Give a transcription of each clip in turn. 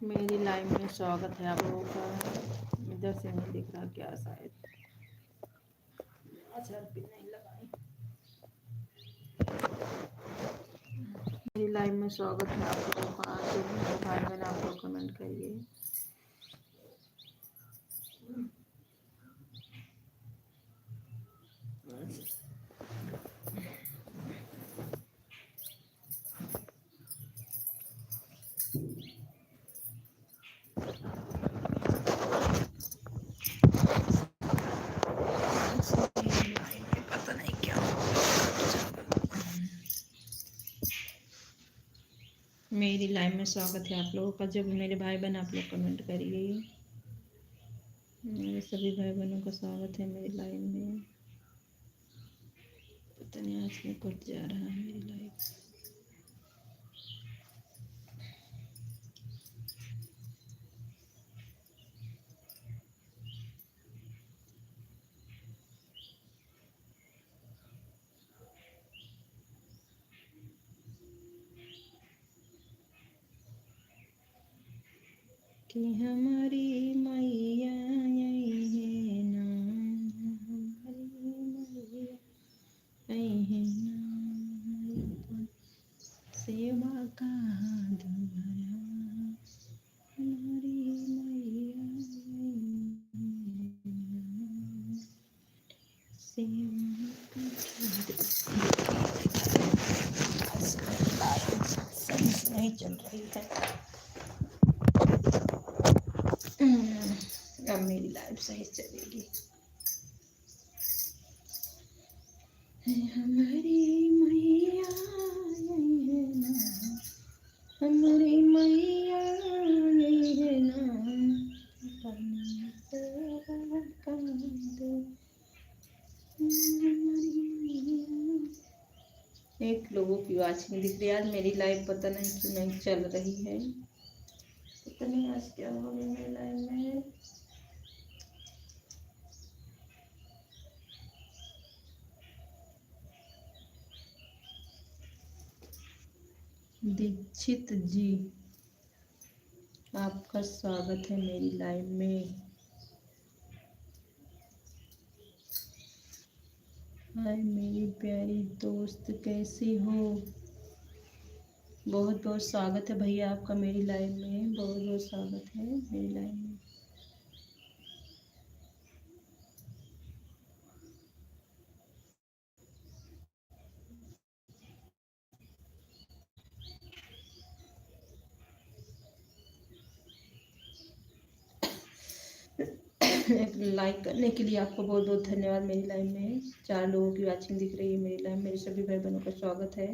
मेरी लाइव में स्वागत है आप लोगों का। इधर से नहीं दिख रहा क्या, शायद अच्छा भी नहीं लगाई। मेरी लाइव में स्वागत है आप लोगों का। जो भी भाई बहन आप लोग कमेंट करिए। पता नहीं क्या मेरी लाइव में स्वागत है आप लोगों का। जब मेरे भाई बहन आप लोग कमेंट करिए। मेरे सभी भाई बहनों का स्वागत है मेरी लाइव में। पता नहीं आज में कट जा रहा है मेरी लाइव। कि हमारी मैया आई है ना, हमारी मैया आई है ना, सेवा का दुआरा हमारी मैया आई है ना, सेवा का सही से नहीं चल रही है। अब मेरी लाइफ सही चलेगी। हमारी मैया आई है ना, हमारी मैया आई है ना, एक लोगों की वाचिंग दिख रही है। आज मेरी लाइफ पता नहीं क्यों नहीं चल रही है। पता नहीं आज क्या हो गया मेरी लाइफ में। दीक्षित जी आपका स्वागत है मेरी लाइव में। हाय मेरी प्यारी दोस्त, कैसी हो? बहुत बहुत स्वागत है भैया आपका मेरी लाइव में। बहुत बहुत स्वागत है मेरी लाइव में। लाइक करने के लिए आपको बहुत बहुत धन्यवाद। मेरी लाइव में 4 लोगों की वाचिंग दिख रही है मेरी लाइव। मेरे सभी भाई बहनों का स्वागत है।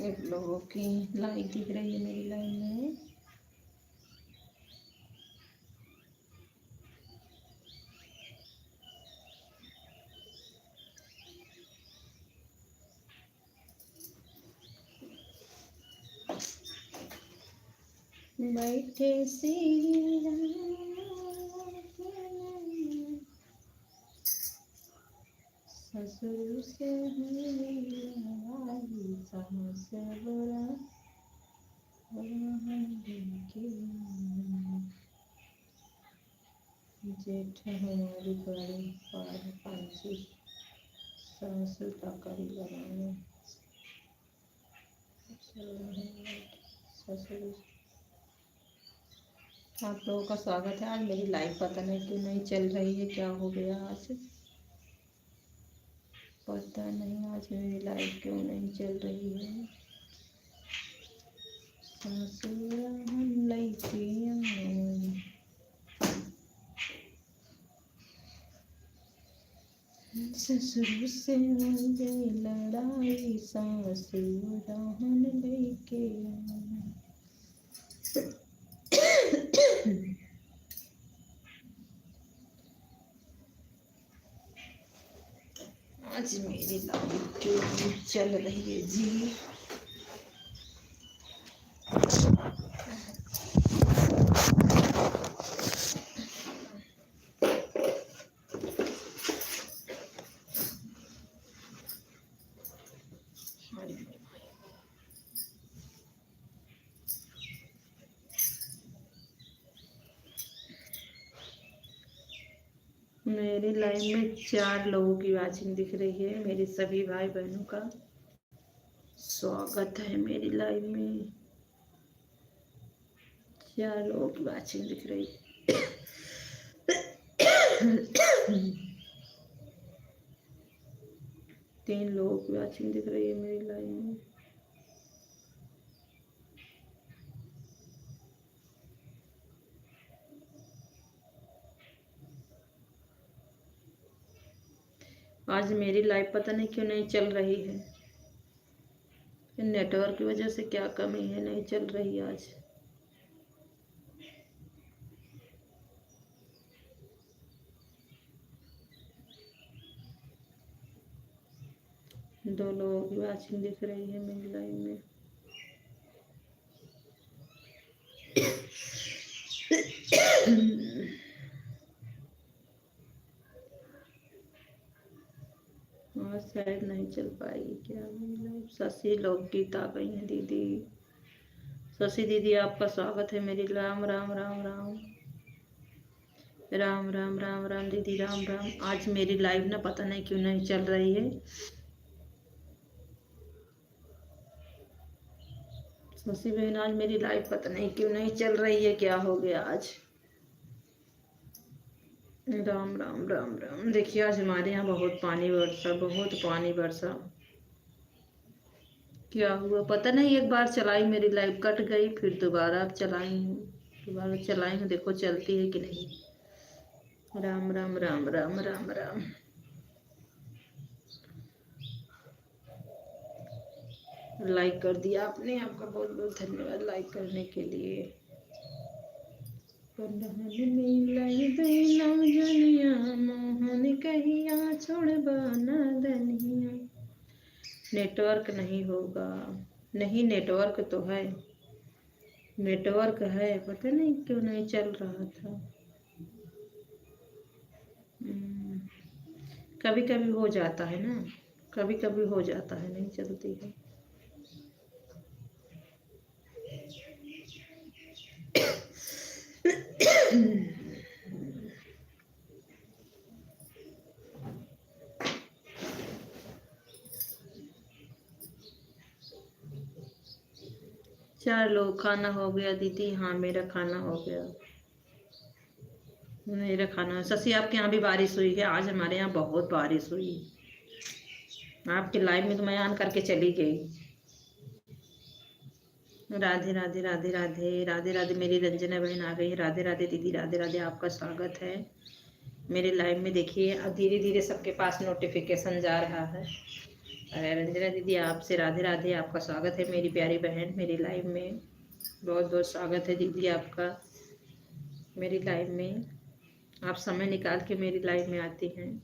एक लोगों की लाइक दिख रही है मेरी लाइव में। बैठे सी ससुर से से बुरा जेठ हमारी बड़ी पार पांची ससुर तकारी लगाने ससुर। आप लोगों का स्वागत है। आज मेरी लाइफ पता नहीं क्यों नहीं चल रही है, क्या हो गया आज पता नहीं। आज मेरी लाइफ क्यों नहीं चल रही है। ससुर हम लइके ससुर से मुझे लड़ाई ससुर हम लइके आज मेरी लाइफ क्यों चल रही है जी। मेरी लाइव में 4 लोगों की वाचिंग दिख रही है। मेरे सभी भाई बहनों का स्वागत है मेरी लाइव में। 4 लोगों की वाचिंग दिख रही है। 3 लोगों की वाचिंग दिख रही है मेरी लाइव में। आज मेरी लाइव पता नहीं क्यों नहीं चल रही है। नेटवर्क की वजह से क्या कमी है, नहीं चल रही आज। दो लोगों की वाचिंग दिख रही है मेरी लाइव में। आज शायद नहीं चल पाएगी क्या मेरी लाइव। शशि लोकगीत आ गई है दीदी। शशि दीदी आपका स्वागत है मेरी। राम राम राम राम राम राम राम राम दीदी राम राम। आज मेरी लाइव ना पता नहीं क्यों नहीं चल रही है। शशि बहन आज मेरी लाइव पता नहीं क्यों नहीं चल रही है, क्या हो गया आज। राम राम राम राम। देखिए आज हमारे यहाँ बहुत पानी बरसा, बहुत पानी बरसा। क्या हुआ पता नहीं। एक बार चलाई मेरी लाइव कट गई, फिर दोबारा अब चलाई हूँ। दोबारा चलाई हूँ, देखो चलती है कि नहीं। राम राम राम राम राम राम। लाइक कर दिया आपने, आपका बहुत बहुत धन्यवाद लाइक करने के लिए। मोहन कहिया छोड़बा दनिया। नेटवर्क नहीं होगा। नहीं नेटवर्क तो है, नेटवर्क है, पता नहीं क्यों नहीं चल रहा था। कभी कभी हो जाता है ना, कभी कभी हो जाता है, नहीं चलती है। चार लोग। खाना हो गया दीदी? हाँ मेरा खाना हो गया। मेरा खाना। शशि आपके यहाँ भी बारिश हुई है? आज हमारे यहाँ बहुत बारिश हुई। आपके लाइव में तो मैं ऑन करके चली गई। राधे राधे राधे राधे राधे राधे। मेरी रंजना बहन आ गई। राधे राधे दीदी, राधे राधे, आपका स्वागत है मेरे लाइव में। देखिए अब धीरे धीरे सबके पास नोटिफिकेशन जा रहा है। अरे रंजना दीदी आपसे राधे राधे, आपका स्वागत है मेरी प्यारी बहन मेरी लाइव में। बहुत बहुत स्वागत है दीदी आपका मेरी लाइव में। आप समय निकाल के मेरी लाइव में आती हैं,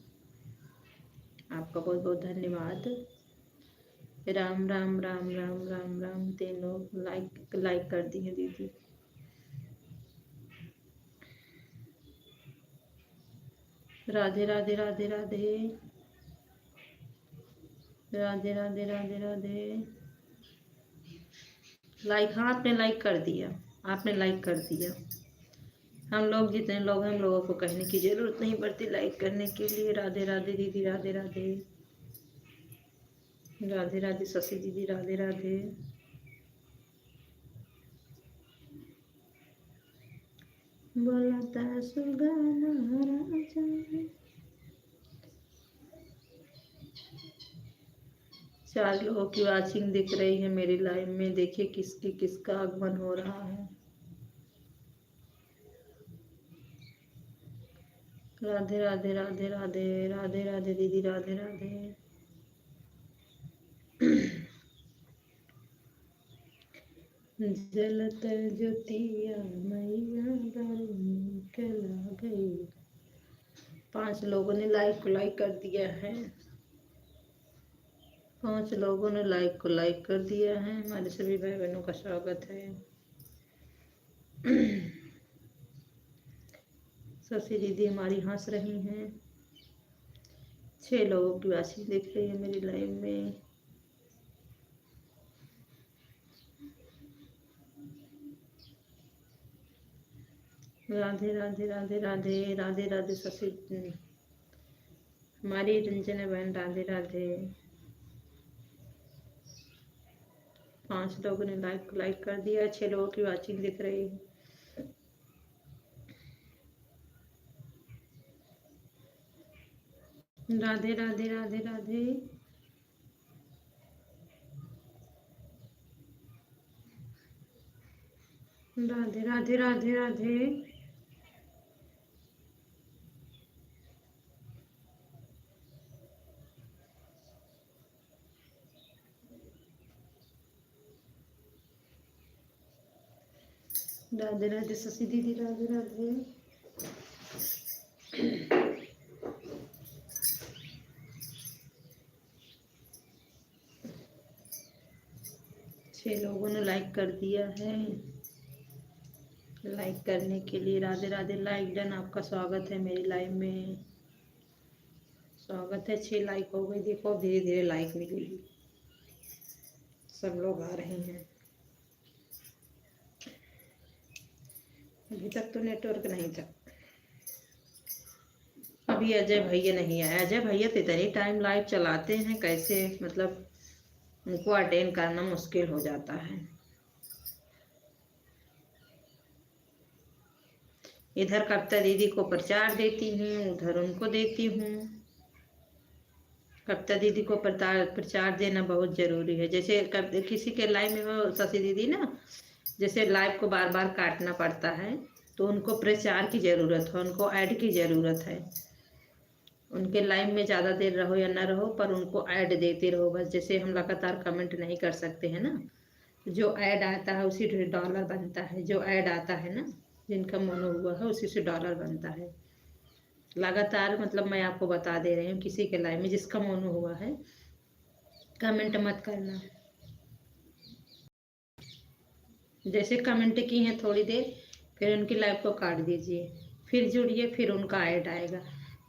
आपका बहुत बहुत धन्यवाद। राम राम राम राम राम राम। तीनों लाइक कर दी है दीदी। राधे राधे राधे राधे राधे राधे राधे राधे। लाइक, हाँ आपने लाइक कर दिया, आपने लाइक कर दिया। हम लोग जितने लोग हैं, हम लोगों को कहने की जरूरत नहीं पड़ती लाइक करने के लिए। राधे राधे दीदी, राधे राधे राधे राधे। शशि दीदी राधे राधे। बोलता सुगाना राजा। 4 लोगों की वाचिंग दिख रही है मेरी लाइव में। देखिए किसकी किसका आगमन हो रहा है। राधे राधे राधे राधे राधे राधे दीदी, राधे राधे। जलतर ज्योतिया मैया निकला गई। 5 लोगों ने लाइक को लाइक कर दिया है। 5 लोगों ने लाइक को लाइक कर दिया है। हमारे सभी भाई बहनों का स्वागत है। शशि दीदी हमारी हंस रही हैं। 6 लोगों की वाचिंग दिख रही है मेरी लाइव में। राधे राधे राधे राधे राधे राधे शशि हमारी रंजना बहन राधे राधे। 5 लोगों ने लाइक कर दिया, 6 लोगों की वाचिंग दिख रही है। राधे राधे राधे राधे। राधे राधे राधे राधे। राधे राधे शशि दीदी, राधे राधे। छह लोगों ने लाइक कर दिया है। लाइक करने के लिए राधे राधे। लाइक डन, आपका स्वागत है मेरी लाइव में। स्वागत है। 6 लाइक हो गई। देखो धीरे धीरे लाइक मिलेगी, सब लोग आ रहे हैं। अभी तक तो नेटवर्क नहीं था। अभी अजय भैया नहीं आया। अजय भैया तो इतनी टाइम लाइव चलाते हैं, कैसे मतलब उनको अटेंड करना मुश्किल हो जाता है। इधर कविता दीदी को प्रचार देती हूँ, उधर उनको देती हूँ। कविता दीदी को प्रचार देना बहुत जरूरी है। जैसे किसी के लाइव में वो शशि दीदी ना, जैसे लाइव को बार बार काटना पड़ता है, तो उनको प्रचार की जरूरत है, उनको ऐड की जरूरत है। उनके लाइव में ज़्यादा देर रहो या ना रहो, पर उनको ऐड देते रहो बस। जैसे हम लगातार कमेंट नहीं कर सकते हैं ना, जो ऐड आता है उसी से डॉलर बनता है। जो ऐड आता है ना, जिनका मन हुआ है उसी से डॉलर बनता है। लगातार मतलब मैं आपको बता दे रही हूँ, किसी के लाइव में जिसका मन हुआ है कमेंट मत करना। जैसे कमेंट की हैं थोड़ी देर, फिर उनकी लाइव को काट दीजिए, फिर जुड़िए, फिर उनका ऐड आएगा।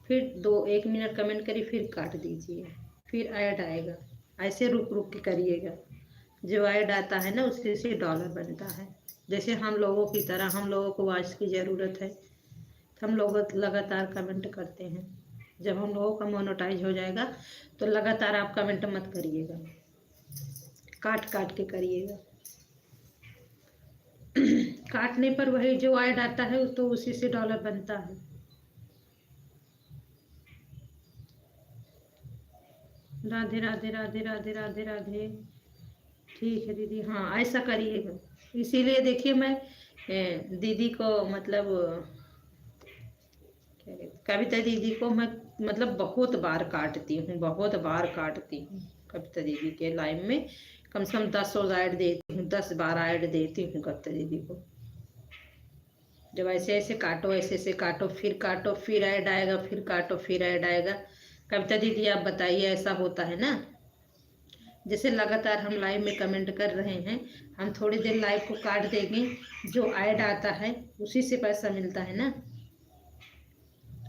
फिर 1 मिनट कमेंट करिए, फिर काट दीजिए, फिर ऐड आएगा। ऐसे रुक रुक के करिएगा। जो ऐड आता है ना उससे से डॉलर बनता है। जैसे हम लोगों की तरह, हम लोगों को वॉइस की ज़रूरत है, हम लोग लगातार कमेंट करते हैं। जब हम लोगों का मोनेटाइज हो जाएगा तो लगातार आप कमेंट मत करिएगा, काट काट के करिएगा। काटने पर वही जो ऐड आता है तो उसी से डॉलर बनता है। राधे राधे राधे राधे राधे राधे। ठीक है दीदी, हाँ ऐसा करिएगा। इसीलिए देखिए मैं दीदी को मतलब कविता दीदी को मैं मतलब बहुत बार काटती हूँ, बहुत बार काटती हूँ। कविता दीदी के लाइव में कम से कम 10 ऐड देती हूँ, 10-12 ऐड देती हूँ कविता दीदी को। जब ऐसे ऐसे काटो, ऐसे ऐसे काटो, फिर ऐड आएगा, फिर काटो, फिर ऐड आएगा। कविता दीदी आप बताइए, ऐसा होता है ना? जैसे लगातार हम लाइव में कमेंट कर रहे हैं, हम थोड़ी देर लाइव को काट देंगे, जो ऐड आता है उसी से पैसा मिलता है ना।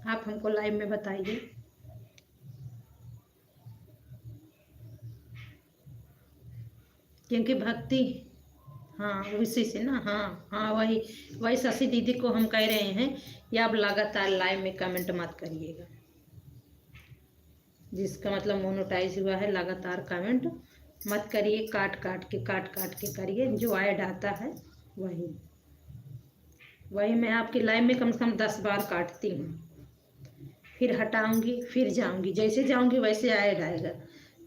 आप हमको लाइव में बताइए। क्योंकि भक्ति, हाँ उसी से ना, हाँ हाँ वही वही शशि दीदी को हम कह रहे हैं कि आप लगातार लाइव में कमेंट मत करिएगा। जिसका मतलब मोनेटाइज हुआ है, लगातार कमेंट मत करिए, काट काट के करिए। जो ऐड आता है वही वही मैं आपकी लाइव में कम से कम 10 बार काटती हूँ, फिर हटाऊंगी, फिर जाऊंगी, जैसे जाऊंगी वैसे ऐड आएगा।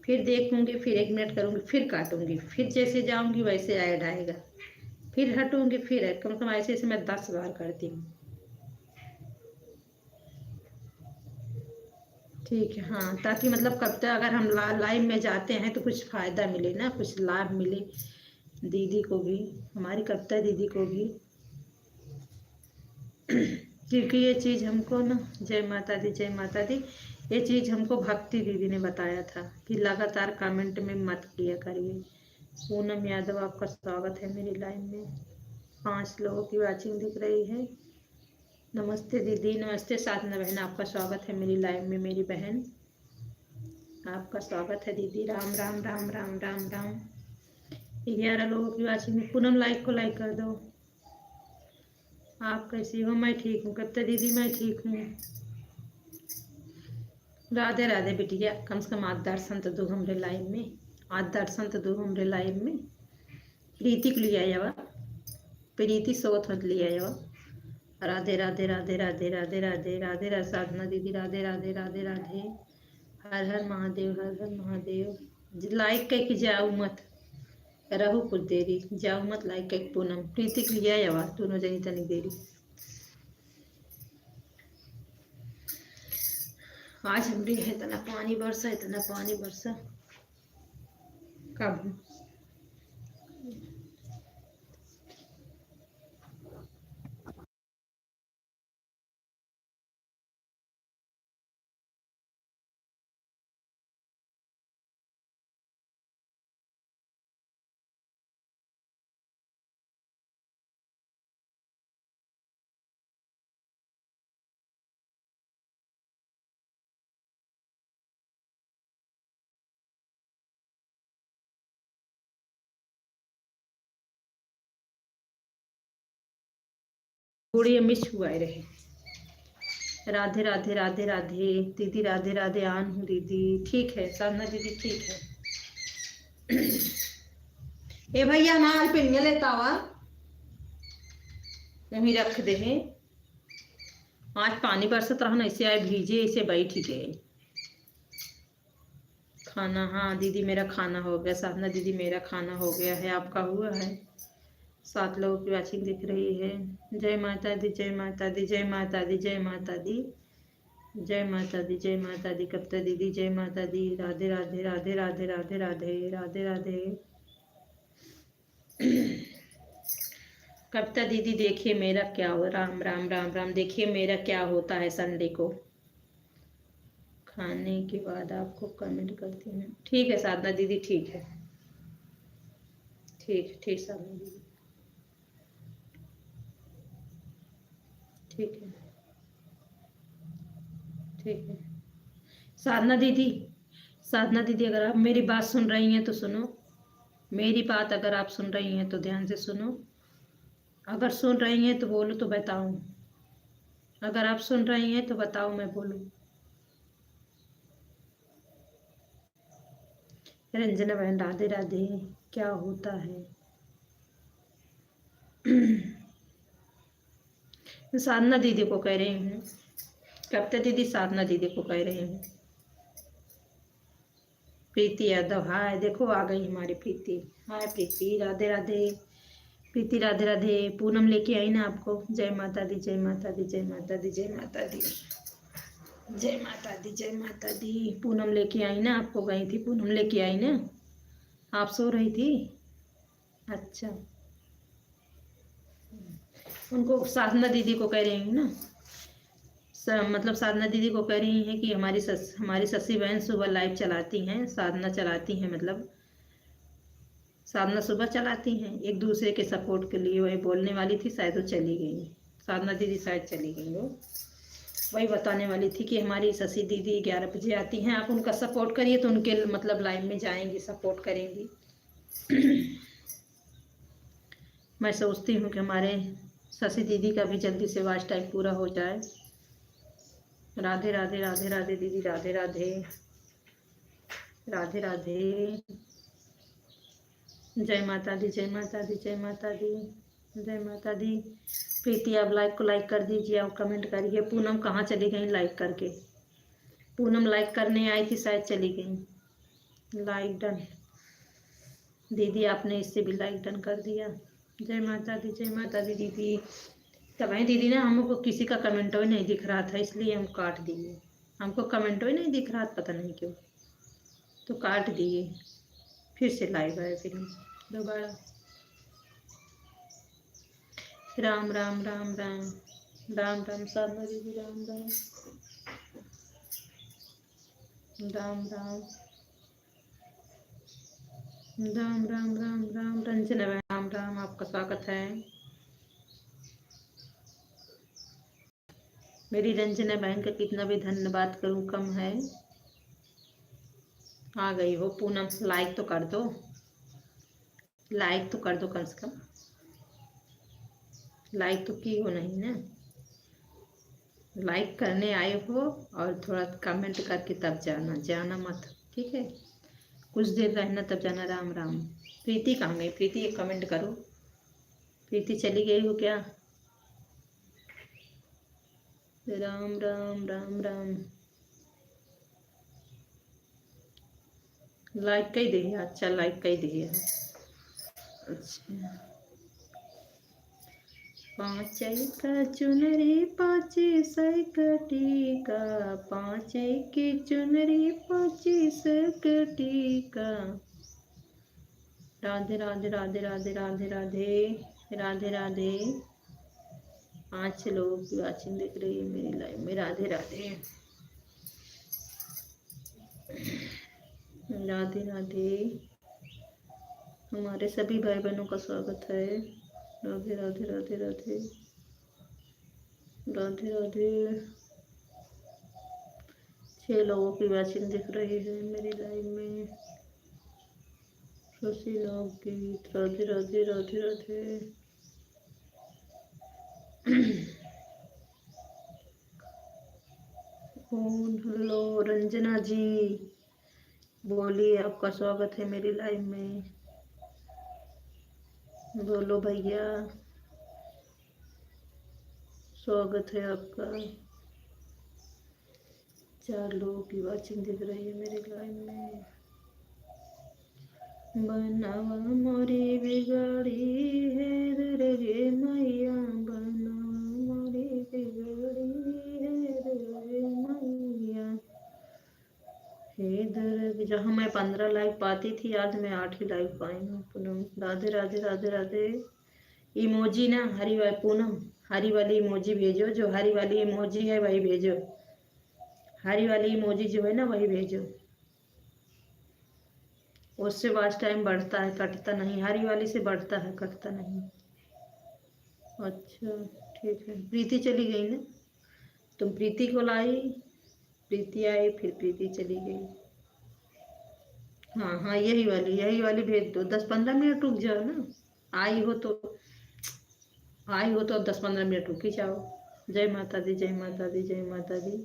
फिर देखूंगी, फिर 1 मिनट करूंगी, फिर काटूंगी, फिर जैसे जाऊंगी वैसे ऐड आएगा, फिर हटूंगी, फिर ऐड। कम से कम ऐसे ऐसे मैं 10 बार करती हूँ। ठीक है, हाँ, ताकि मतलब कब तक अगर हम लाइव में जाते हैं तो कुछ फ़ायदा मिले ना, कुछ लाभ मिले दीदी को भी, हमारी कविता दीदी को भी। क्योंकि ये चीज़ हमको ना, जय माता दी, जय माता दी, ये चीज़ हमको भक्ति दीदी ने बताया था कि लगातार कमेंट में मत किया करिए। पूनम यादव, आपका स्वागत है मेरी लाइव में। 5 लोगों की वाचिंग दिख रही है। नमस्ते दीदी, नमस्ते साधना बहन, आपका स्वागत है मेरी लाइव में। मेरी बहन आपका स्वागत है दीदी। राम राम राम राम राम राम। 11 लोगों की वाचिंग में। पूनम लाइक को लाइक कर दो। आप कैसी हो? मैं ठीक हूँ कविता दीदी, मैं ठीक हूँ। राधे राधे बिटिया, कम से कम आज दर्शन तो दो हमरे लाइव में, आज दर्शन तो दो हमरे लाइव में। प्रीति को लिया जावा, प्रीति सोत मत लिया जावा। राधे राधे राधे राधे राधे राधे राधे राधे साधना दीदी, राधे राधे राधे राधे। हर हर महादेव, हर हर महादेव। लाइक कह के जाओ मत, रहू कुछ देरी जाओ मत, लाइक कह पूनम प्रीति के लिया जावा, दोनों जनी तनी देरी। आज हमरे इतना पानी बरसा, इतना पानी बरसा कब। थोड़ी मिस हुआ रहे। राधे राधे राधे राधे दीदी, राधे राधे आन हूँ दीदी, ठीक है साधना दीदी, ठीक है। ए भैया नाल पिनिया लेता हुआ वहीं रख दे हैं। आज पानी बरसत रहा, ऐसे आए भीजे, ऐसे बैठ गए। खाना, हाँ दीदी मेरा खाना हो गया। साधना दीदी मेरा खाना हो गया है, आपका हुआ है? 7 लोगों की वाचिंग दिख रही है। जय माता दी, जय माता दी, जय माता दी, जय माता दी, जय माता दी, जय माता दी। कविता दीदी जय माता दी। राधे राधे राधे राधे राधे राधे राधे राधे। कविता दीदी देखिए मेरा क्या हो, राम राम राम राम। देखिए मेरा क्या होता है संडे को, खाने के बाद आपको कमेंट करती हूँ। ठीक है साधना दीदी, ठीक है, ठीक ठीक साधना दीदी, ठीक है, ठीक है। साधना दीदी, साधना दीदी अगर आप मेरी बात सुन रही हैं तो सुनो, मेरी बात अगर आप सुन रही हैं तो ध्यान से सुनो। अगर सुन रही हैं तो बोलो, तो बताओ। अगर आप सुन रही हैं तो बताओ, मैं बोलूं। रंजना बहन राधे राधे, क्या होता है? साधना दीदी को कह रही हूँ, कविता दीदी साधना दीदी को कह रही हूँ। प्रीति यादव, हाय देखो आ गई हमारी प्रीति। हाय प्रीति, राधे राधे प्रीति, राधे राधे। पूनम लेके आई ना आपको। जय माता दी, जय माता दी, जय माता दी, जय माता दी, जय माता दी, जय माता दी। पूनम लेके आई ना आपको, गई थी पूनम लेके आई ना। आप सो रही थी? अच्छा, उनको साधना दीदी को कह रही हूँ ना, मतलब साधना दीदी को कह रही हैं कि हमारी ससी बहन सुबह लाइव चलाती हैं, साधना चलाती हैं, मतलब साधना सुबह चलाती हैं एक दूसरे के सपोर्ट के लिए। वही बोलने वाली थी, शायद वो चली गई। साधना दीदी शायद चली गई वो। वही बताने वाली थी कि हमारी शशि दीदी 11 बजे आती हैं, आप उनका सपोर्ट करिए तो उनके मतलब लाइव में जाएंगी, सपोर्ट करेंगी। मैं सोचती हूँ कि हमारे शशि दीदी का भी जल्दी से वॉच टाइम पूरा हो जाए। राधे राधे राधे राधे दीदी, राधे राधे राधे राधे। जय माता दी, जय माता दी, जय माता दी, जय माता दी। प्रीति आप लाइक को लाइक कर दीजिए और कमेंट करिए। पूनम कहाँ चली गई लाइक करके? पूनम लाइक करने आई थी, शायद चली गई। लाइक डन दीदी, आपने इससे भी लाइक डन कर दिया। जय माता दी, जय माता दी दीदी। तब है दीदी ना, हमको किसी का कमेंट ही नहीं दिख रहा था, इसलिए हम काट दिए। हमको कमेंट ही नहीं दिख रहा, पता नहीं क्यों, तो काट दिए। फिर से लाइव आए, फिर दोबारा। राम राम राम राम राम राम साधना दीदी, राम राम राम राम राम राम राम राम। रंजना राम राम, आपका स्वागत है। मेरी रंजना बहन का कितना भी धन्यवाद करूं कम है। आ गई हो पूनम, लाइक तो कर दो, लाइक तो कर दो, कम से कम लाइक तो की हो नहीं ना। लाइक करने आए हो और थोड़ा कमेंट करके तब जाना, जाना मत, ठीक है। कुछ देर रहना तब जाना। राम राम। प्रीति कहाँ गई? प्रीति एक कमेंट करो। प्रीति चली गई हो क्या? राम राम राम राम। लाइक कई दे। अच्छा, लाइक कई दे। अच्छा। पाँचै का चुनरी पाँचे सकटी का, पाँचै की चुनरी पाँचे सकटी का। राधे राधे राधे राधे राधे राधे राधे राधे। 5 लोगों की वाचिंग दिख रही है मेरी लाइव में। राधे राधे राधे राधे। हमारे सभी भाई बहनों का स्वागत है। राधे राधे राधे राधे राधे राधे। 6 लोगों की वाचिंग दिख रही है मेरी लाइव में। शशि गीत। राधे राधे राधे राधे। हेलो रंजना जी, बोलिए, आपका स्वागत है मेरी लाइव में। बोलो भैया, स्वागत है आपका। 4 लोगों की वाचिंग दिख रही है मेरी लाइव में। बनावा मोरी बिगड़ी है रे मैया, बनावा मोरी बिगड़ी है रे मैया। हे दर्द। जहाँ मैं 15 लाइक पाती थी, आज मैं 8 ही लाइक पाई हूँ। पूनम, राधे राधे राधे राधे। इमोजी ना हरी वाली, पूनम हरी वाली इमोजी भेजो। जो हरी वाली इमोजी है वही भेजो। हरी वाली इमोजी जो है ना वही भेजो। उससे वॉच टाइम बढ़ता है, कटता नहीं। हरी वाली से बढ़ता है, कटता नहीं। अच्छा, ठीक है। प्रीति चली गई ना? तुम प्रीति को लाई, प्रीति आई, फिर प्रीति चली गई। हाँ हाँ, यही वाली भेज दो। 10-15 मिनट रुक जाओ ना। आई हो तो आई हो तो 10-15 मिनट रुक ही जाओ। जय माता दी, जय माता दी, जय माता दी,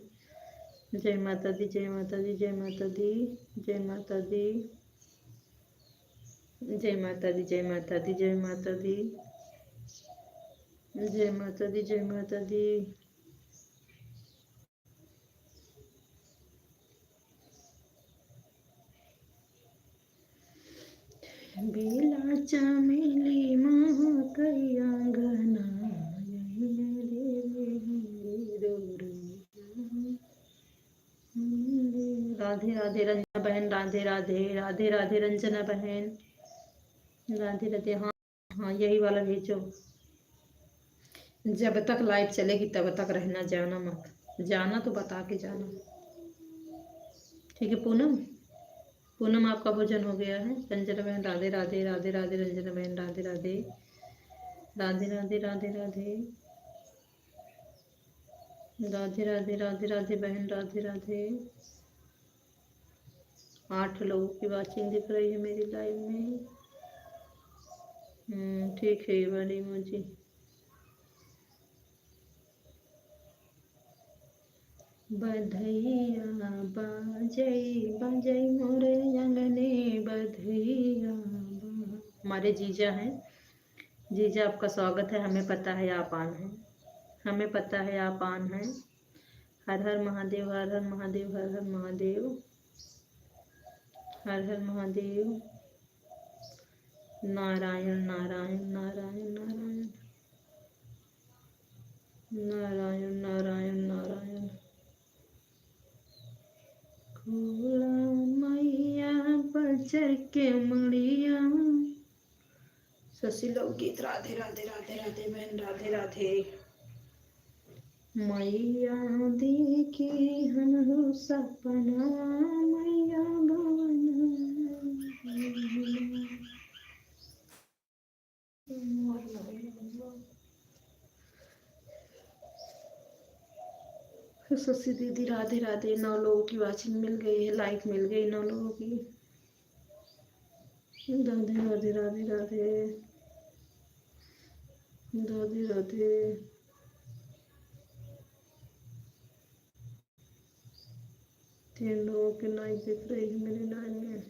जय माता दी, जय माता दी, जय माता दी, जय माता दी, जय माता दी, जय माता दी, जय माता दी, जय माता दी, जय माता दी। बेला चमेली महाकैया गना, राधे राधे रंजना बहन। राधे राधे राधे राधे रंजना बहन। राधे राधे। हाँ हाँ, यही वाला भेजो। जब तक लाइव चलेगी तब तक रहना, जाना मत। जाना तो बता के जाना, ठीक है। पूनम, पूनम आपका भोजन हो गया है। रंजना बहन राधे राधे राधे राधे। रंजना बहन राधे राधे राधे राधे राधे राधे राधे राधे राधे राधे बहन। राधे राधे। 8 लोगों की वाचिंग दिख रही है मेरी लाइव में। ठीक है ये वाली मुझे। बधैया बाजई बाजई मोरे अंगने, बधैया। हमारे जीजा हैं। जीजा आपका स्वागत है। हमें पता है आप आन हैं, हमें पता है आप आन हैं। हर हर महादेव, हर हर महादेव, हर हर महादेव, हर हर महादेव। नारायण नारायण नारायण नारायण नारायण नारायण नारायण। खोला मैया बचर के मड़िया। शशि लोकगीत। राधे राधे राधे राधे बहन। राधे राधे। मैया देखी हम सपना, मैया भवन। शशि दीदी राधे राधे। 9 लोगों की वाचिंग मिल गई है, लाइक मिल गई 9 लोगों की। राधे राधे राधे राधे राधे राधे। 3 लोगों की लाइव दिख रही है मेरी लाइव में।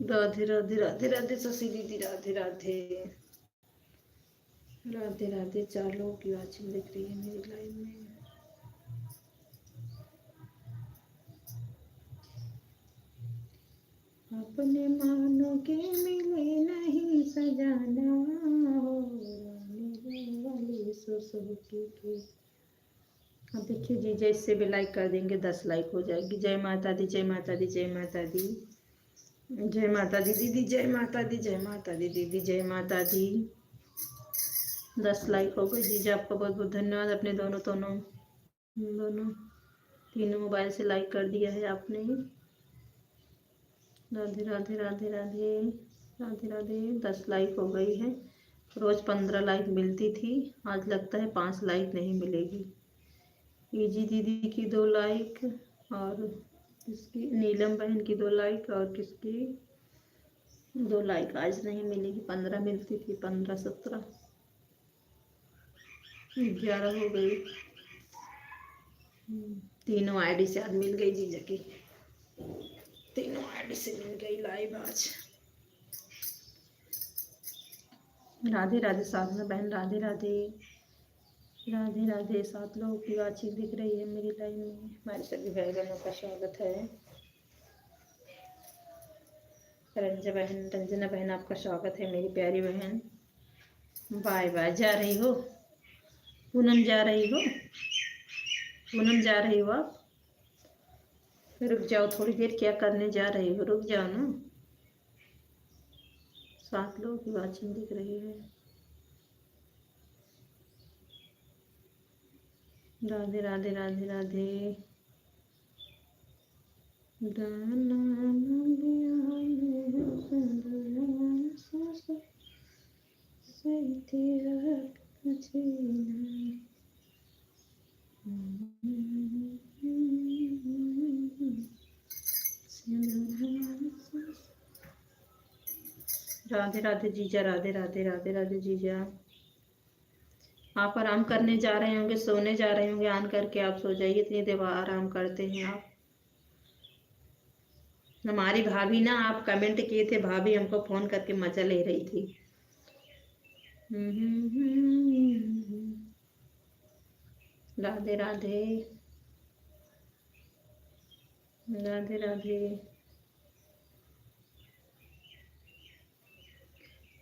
राधे राधे राधे राधे शशि दीदी, राधे राधे राधे राधे। 4 लोगों की वाचिंग दिख रही है मेरी लाइव में। अपने मानो के मिले नहीं सजाना हो वाली सुसुकी के। अब देखिए जीजा इससे भी लाइक कर देंगे, 10 लाइक हो जाएगी। जय माता दी, जय माता दी, जय माता दी, जय माता दी दीदी, जय माता दी, जय माता दी दीदी, जय माता दी। 10 लाइक हो गए जीजा, आपका बहुत बहुत धन्यवाद। अपने दोनों तीनों मोबाइल से लाइक कर दिया है आपने। राधे राधे राधे राधे राधे राधे। 10 लाइक हो गई है। रोज 15 लाइक मिलती थी, आज लगता है 5 लाइक नहीं मिलेगी। ईजी दीदी की 2 लाइक, और किसकी, नीलम बहन की 2 लाइक, और किसकी 2 लाइक आज नहीं मिलेगी। 15 मिलती थी, 15 17 11 हो गई। तीनों आईडी से आज मिल गई जीजा की, तीनों आईडी से मिल गई लाइव आज। राधे राधे साधना बहन, राधे राधे राधे राधे। 7 लोगों की वाचिंग दिख रही है मेरी लाइव में। हमारे सभी भाई बहनों का स्वागत है। रंजना बहन आपका स्वागत है मेरी प्यारी बहन। Bye bye. जा रही हो पूनम, जा रही हो पूनम, जा रही हो आप? रुक जाओ थोड़ी देर, क्या करने जा रही हो, रुक जाओ ना। 7 लोगों की वाचिंग दिख रही है। राधे राधे राधे राधे। राधे राधे जीजा, राधे राधे राधे राधे जीजा। आप आराम करने जा रहे होंगे, सोने जा रहे होंगे, ऑन करके आप सो जाइए, इतनी देर आराम करते हैं आप। हमारी भाभी ना, आप कमेंट किए थे, भाभी हमको फोन करके मजा ले रही थी। राधे राधे राधे राधे।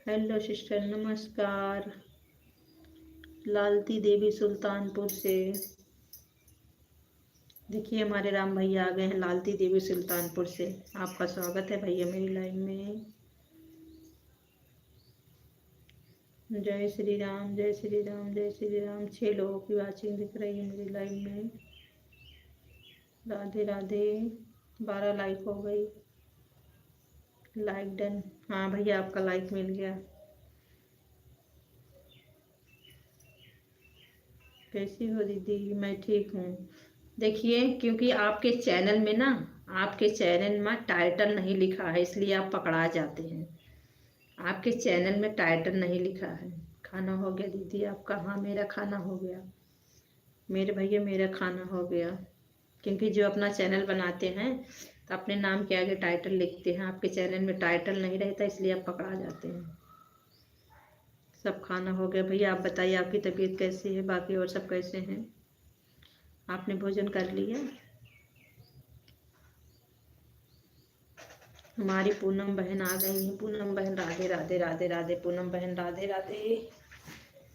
हेलो सिस्टर, नमस्कार। लालती देवी सुल्तानपुर से। देखिए हमारे राम भैया आ गए हैं लालती देवी सुल्तानपुर से। आपका स्वागत है भैया मेरी लाइव में। जय श्री राम, जय श्री राम, जय श्री राम। 6 लोगों की वाचिंग दिख रही है मेरी लाइव में। राधे राधे। 12 लाइक हो गई। Like done. हाँ भैया आपका लाइक मिल गया। कैसी हो दीदी? मैं ठीक हूँ। देखिए क्योंकि आपके चैनल में ना, आपके चैनल में टाइटल नहीं लिखा है, इसलिए आप पकड़ा जाते हैं। आपके चैनल में टाइटल नहीं लिखा है। खाना हो गया दीदी आपका? हाँ मेरा खाना हो गया मेरे भैया, मेरा खाना हो गया। क्योंकि जो अपना चैनल बनाते हैं तो अपने नाम के आगे टाइटल लिखते हैं। आपके चैनल में टाइटल नहीं रहता, इसलिए आप पकड़ा जाते हैं। सब खाना हो गया भैया। आप बताइए आपकी तबीयत कैसी है, बाकी और सब कैसे हैं? आपने भोजन कर लिया? हमारी पूनम बहन आ गई है। पूनम बहन राधे राधे राधे राधे। पूनम बहन राधे राधे।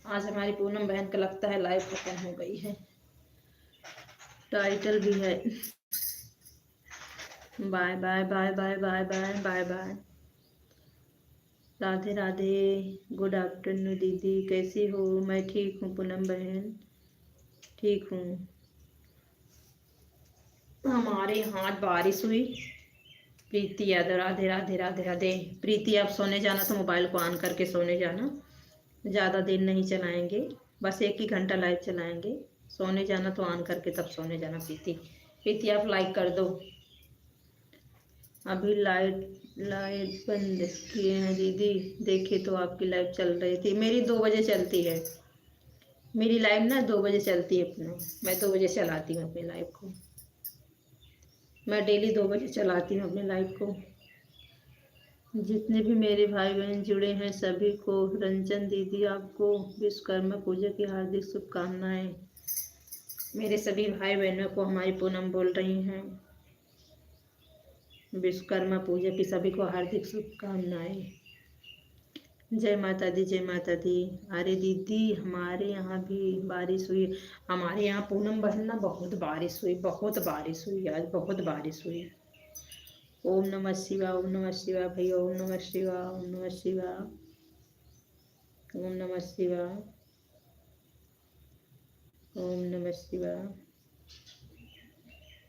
आज हमारी पूनम बहन का लगता है लाइफ खत्म हो गई है। टाइटल भी है bye bye bye bye bye bye bye bye. Radhe Radhe. Good afternoon दीदी, कैसी हो? मैं ठीक हूँ पूनम बहन, ठीक हूँ। हमारे यहाँ बारिश हुई। प्रीति यादव, राधे राधे राधे राधे। प्रीति आप सोने जाना तो मोबाइल को ऑन करके सोने जाना। ज़्यादा देर नहीं चलाएंगे, बस 1 ही घंटा लाइव चलाएंगे। सोने जाना तो ऑन करके तब सोने जाना। प्रीति, प्रीति आप लाइक कर दो। अभी लाइट लाइट बंद किए हैं दीदी, देखे तो आपकी लाइव चल रही थी। मेरी 2 बजे चलती है, मेरी लाइव ना 2 बजे चलती है अपना। मैं 2 बजे चलाती हूँ अपनी लाइव को, मैं डेली 2 बजे चलाती हूँ अपनी लाइव को। जितने भी मेरे भाई बहन जुड़े हैं सभी को, रंजन दीदी आपको विश्वकर्मा पूजा की हार्दिक शुभकामनाएं। मेरे सभी भाई बहनों को हमारी पूनम बोल रही हैं विश्वकर्मा पूजा की सभी को हार्दिक शुभकामनाएं। जय माता दी, जय माता दी। अरे दीदी हमारे यहाँ भी बारिश हुई। हमारे यहाँ पूनम बहन ना बहुत बारिश हुई, बहुत बारिश हुई, आज बहुत बारिश हुई। ओम नमः शिवाय, ओम नमः शिवाय भैया, ओम नमः शिवाय, ओम नमः शिवाय, ओम नमः शिवाय, ओम नमः शिवाय।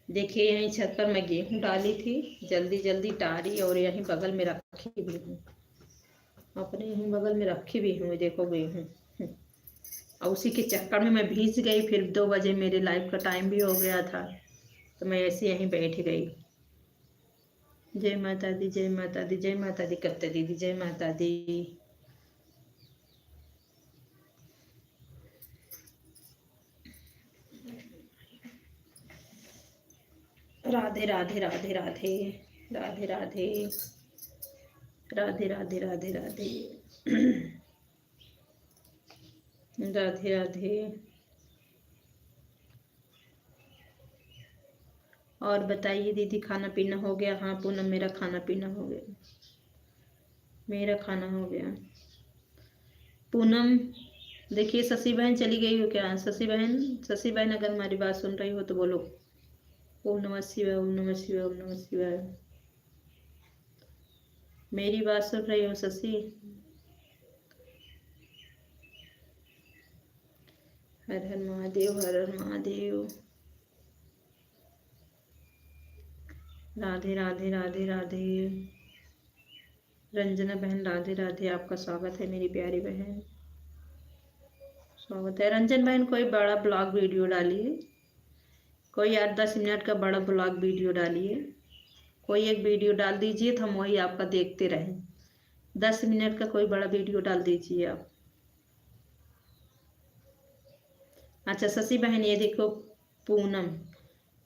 देखिए यहीं छत पर मैं गेहूं डाली थी, जल्दी जल्दी टारी, और यहीं बगल में रखी भी हूँ, अपने यहीं बगल में रखी भी हूँ। देखो गेहूं, और उसी के चक्कर में मैं भीज गई। फिर 2 बजे मेरे लाइव का टाइम भी हो गया था, तो मैं ऐसे यहीं बैठ गई। जय माता दी, जय माता दी, जय माता दी करते दीदी, जय माता दी। राधे राधे राधे राधे राधे राधे राधे राधे राधे राधे राधे राधे। और बताइए दीदी, खाना पीना हो गया? हाँ पूनम, मेरा खाना पीना हो गया, मेरा खाना हो गया। पूनम देखिए, शशि बहन चली गई हो क्या? शशि बहन, शशि बहन अगर हमारी बात सुन रही हो तो बोलो ओम नमः शिवाय, ओम नमः शिवाय, ओम नमः शिवाय। मेरी बात सुन रही हो शशि? हर हर महादेव, हर हर महादेव। राधे राधे राधे राधे। रंजना बहन राधे राधे, आपका स्वागत है मेरी प्यारी बहन, स्वागत है। रंजन बहन कोई बड़ा ब्लॉग वीडियो डालिए, कोई 8-10 मिनट का बड़ा ब्लॉग वीडियो डालिए, कोई एक वीडियो डाल दीजिए तो हम वही आपका देखते रहें। 10 मिनट का कोई बड़ा वीडियो डाल दीजिए आप। अच्छा शशि बहन, ये देखो पूनम,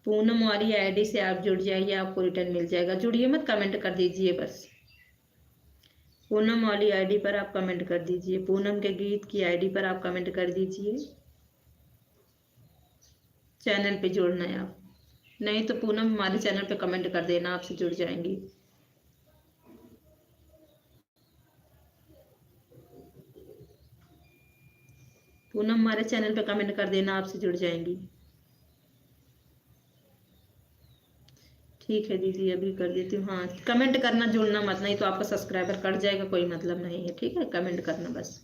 पूनम वाली आईडी से आप जुड़ जाइए, आपको रिटर्न मिल जाएगा। जुड़िए मत, कमेंट कर दीजिए बस। पूनम वाली आईडी पर आप कमेंट कर दीजिए, पूनम के गीत की आईडी पर आप कमेंट कर दीजिए। चैनल पे जुड़ना है आप, नहीं तो पूनम हमारे चैनल पे कमेंट कर देना, आपसे जुड़ जाएंगी। पूनम हमारे चैनल पे कमेंट कर देना, आपसे जुड़ जाएंगी। ठीक है दीदी, अभी कर देती हूँ। हाँ कमेंट करना, जुड़ना मत, नहीं तो आपका सब्सक्राइबर कट जाएगा, कोई मतलब नहीं है। ठीक है, कमेंट करना बस,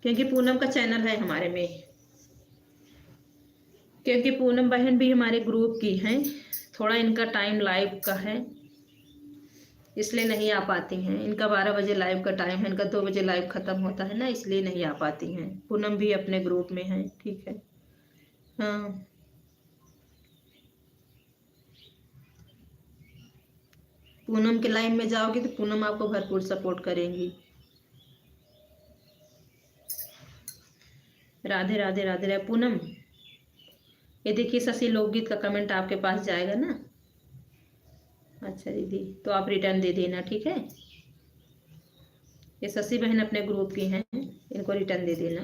क्योंकि पूनम का चैनल है हमारे में, क्योंकि पूनम बहन भी हमारे ग्रुप की हैं। थोड़ा इनका टाइम लाइव का है, इसलिए नहीं आ पाती हैं। इनका 12 बजे लाइव का टाइम है, इनका 2 बजे लाइव ख़त्म होता है ना, इसलिए नहीं आ पाती हैं। पूनम भी अपने ग्रुप में है। ठीक है, हाँ पूनम के लाइन में जाओगी तो पूनम आपको भरपूर सपोर्ट करेंगी। राधे राधे राधे राधे। पूनम ये देखिए, शशि लोकगीत का कमेंट आपके पास जाएगा ना। अच्छा दीदी, तो आप रिटर्न दे देना, ठीक है। ये शशि बहन अपने ग्रुप की हैं, इनको रिटर्न दे देना।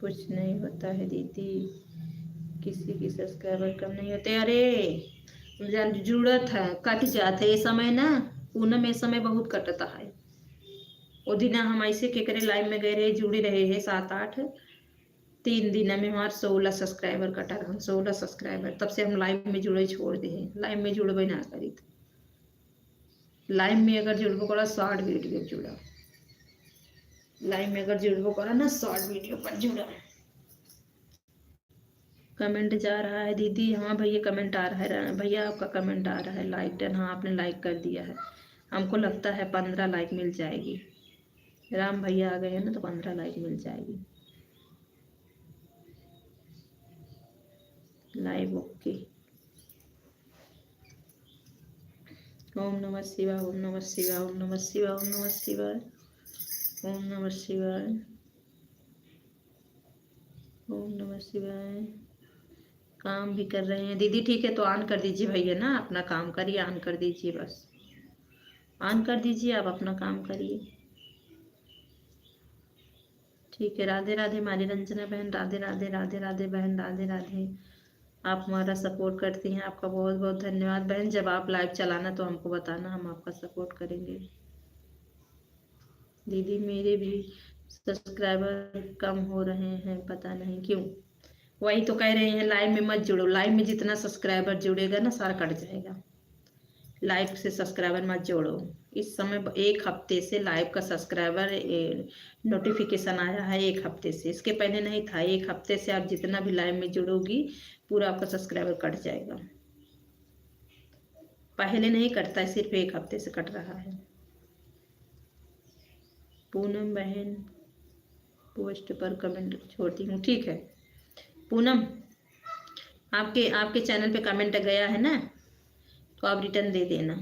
कुछ नहीं होता है दीदी, किसी की सब्सक्राइबर कम नहीं होते। अरे जरूरत है, कट जाते ये समय ना, पूनम ये समय बहुत कटता है। वो दिन हम ऐसे केकरे लाइव में गए रहे, जुड़े रहे हैं 7-8, 3 दिन में हमारे 16 सब्सक्राइबर कटा रहा। 16 सब्सक्राइबर, तब से हम लाइव में जुड़े छोड़ दे, लाइव में जुड़बे ना करी। लाइव में अगर जुड़बो करा शॉर्ट वीडियो जुड़ा, लाइव में अगर जुड़बो करा ना शॉर्ट वीडियो पर जुड़ा। कमेंट जा रहा है दीदी, हाँ भैया कमेंट आ रहा है, भैया आपका कमेंट आ रहा है। लाइक डन, हाँ आपने लाइक कर दिया है। हमको लगता है 15 लाइक मिल जाएगी। राम भैया आ गए हैं ना, तो 15 लाइक मिल जाएगी। Live okay. ओम नमः शिवाय, ओम नमः शिवाय, ओम नमः शिवाय, ओम नमः शिवाय, ओम नमः शिवाय, ओम नमः शिवाय। काम भी कर रहे हैं दीदी, ठीक है तो ऑन कर दीजिए भैया ना, अपना काम करिए, ऑन कर दीजिए, बस ऑन कर दीजिए, आप अपना काम करिए। ठीक है, राधे राधे हमारी रंजना बहन, राधे राधे, राधे राधे बहन, राधे राधे। आप हमारा सपोर्ट करती हैं, आपका बहुत बहुत धन्यवाद बहन। जब आप लाइव चलाना तो हमको बताना, हम आपका सपोर्ट करेंगे। दीदी मेरे भी सब्सक्राइबर कम हो रहे हैं, पता नहीं क्यों। वही तो कह रहे हैं, लाइव में मत जुड़ो, लाइव में जितना सब्सक्राइबर जुड़ेगा ना सारा कट जाएगा। लाइव से सब्सक्राइबर मत जोड़ो। इस समय 1 हफ्ते से लाइव का सब्सक्राइबर नोटिफिकेशन आया है, 1 हफ्ते से, इसके पहले नहीं था। 1 हफ्ते से आप जितना भी लाइव में जुड़ोगी पूरा आपका सब्सक्राइबर कट जाएगा। पहले नहीं कटता है, सिर्फ 1 हफ्ते से कट रहा है। पूनम बहन पोस्ट पर कमेंट छोड़ती हूँ, ठीक है पूनम, आपके आपके चैनल पे कमेंट गया है ना, तो आप रिटर्न दे देना।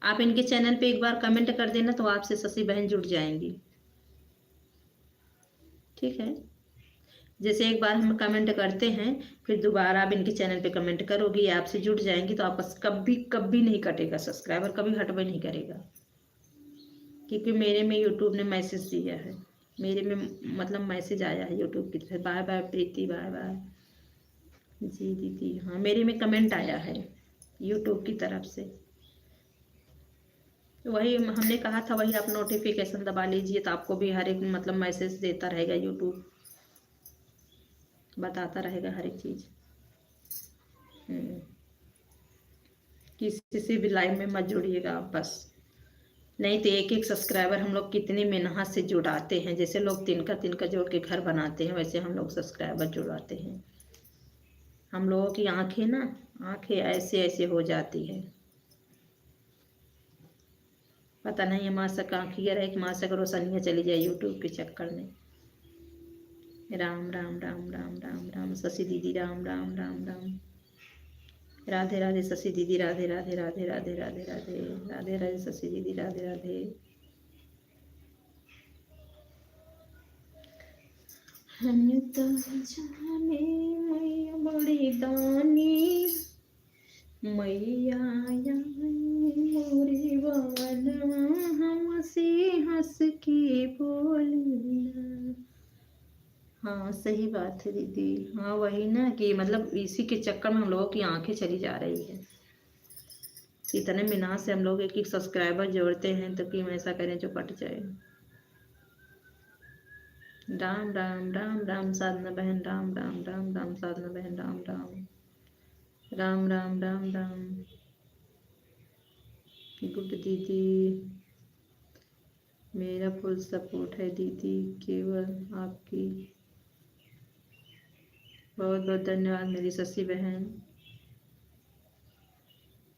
आप इनके चैनल पे एक बार कमेंट कर देना तो आपसे शशि बहन जुड़ जाएंगी, ठीक है। जैसे एक बार हम कमेंट करते हैं, फिर दोबारा आप इनके चैनल पे कमेंट करोगी, आपसे जुड़ जाएंगी, तो आपका कभी कभी नहीं कटेगा सब्सक्राइबर, कभी हटवे नहीं करेगा। क्योंकि मेरे में यूट्यूब ने मैसेज दिया है, मेरे में मतलब मैसेज आया है यूट्यूब की तरफ। Bye bye Preeti, bye bye जी दीदी। हाँ मेरे में कमेंट आया है यूट्यूब की तरफ से, वही हमने कहा था, वही आप नोटिफिकेशन दबा लीजिए तो आपको भी हर एक मतलब मैसेज देता रहेगा यूट्यूब, बताता रहेगा हर एक चीज़। किसी से भी लाइव में मत जुड़िएगा आप बस, नहीं तो एक एक सब्सक्राइबर हम लोग कितनी मेहनत से जुड़ाते हैं। जैसे लोग तिनका तिनका जोड़ के घर बनाते हैं, वैसे हम लोग सब्सक्राइबर जुड़ाते हैं। हम लोगों की आंखें ना, आंखें ऐसे ऐसे हो जाती है, पता नहीं है मासक आंखिया रहे कि मासक रोशनियाँ चली जाए यूट्यूब के चक्कर में। राम राम राम राम राम राम शशि दीदी, राम राम राम राम। राधे राधे शशि दीदी, राधे राधे राधे राधे राधे राधे राधे राधे शशि दीदी, राधे राधे। हम तो जाने मैया बड़ी दानी, मैया मोरे वाला, हमसे हंस के बोलना। हाँ सही बात है दीदी। हाँ वही ना कि मतलब इसी के चक्कर में हम लोगों की आंखें चली जा रही है। इतने मेहनत से हम लोग एक एक सब्सक्राइबर जोड़ते हैं, तो क्यों ऐसा करें जो कट जाए। राम राम राम राम साधना बहन, राम राम राम राम साधना बहन, राम राम राम राम राम राम। गुड दीदी, मेरा फुल सपोर्ट है दीदी, केवल आपकी। बहुत बहुत धन्यवाद मेरी शशि बहन,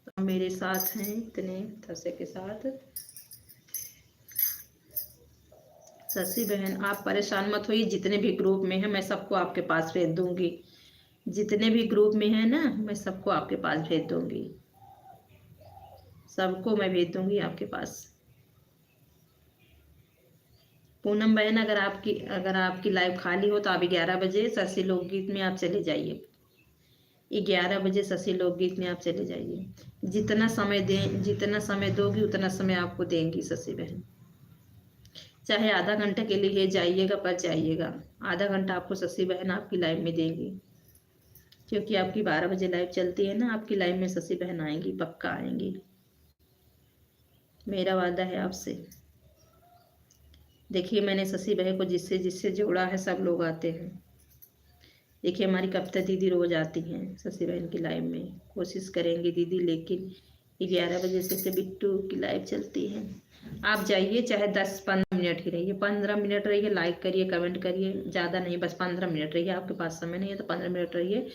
तो मेरे साथ हैं इतने थसे के साथ। शशि बहन आप परेशान मत होइए, जितने भी ग्रुप में हैं मैं सबको आपके पास भेज दूंगी। जितने भी ग्रुप में हैं ना, मैं सबको आपके पास भेज दूंगी, सबको मैं भेज दूंगी आपके पास। पूनम बहन अगर आपकी लाइव खाली हो तो आप 11 बजे शशि लोकगीत में आप चले जाइए। 11 बजे शशि लोकगीत में आप चले जाइए। जितना समय दोगी उतना समय आपको देंगी शशि बहन। चाहे आधा घंटे के लिए जाइएगा पर जाइएगा, आधा घंटा आपको शशि बहन आपकी लाइव में देंगी। क्योंकि आपकी 12 बजे लाइव चलती है ना, आपकी लाइव में शशि बहन आएंगी, पक्का आएंगी, मेरा वादा है आपसे। देखिए मैंने शशि बहन को जिससे जिससे जोड़ा है सब लोग आते हैं। देखिए हमारी कविता दीदी रोज आती हैं शशि बहन की लाइव में, कोशिश करेंगे दीदी, लेकिन 11 बजे से बिट्टू की लाइव चलती है। आप जाइए, चाहे 10-15 मिनट ही रहिए, 15 मिनट रहिए, लाइक करिए, कमेंट करिए, ज़्यादा नहीं, बस 15 मिनट रहिए। आपके पास समय नहीं है तो 15 मिनट रहिए,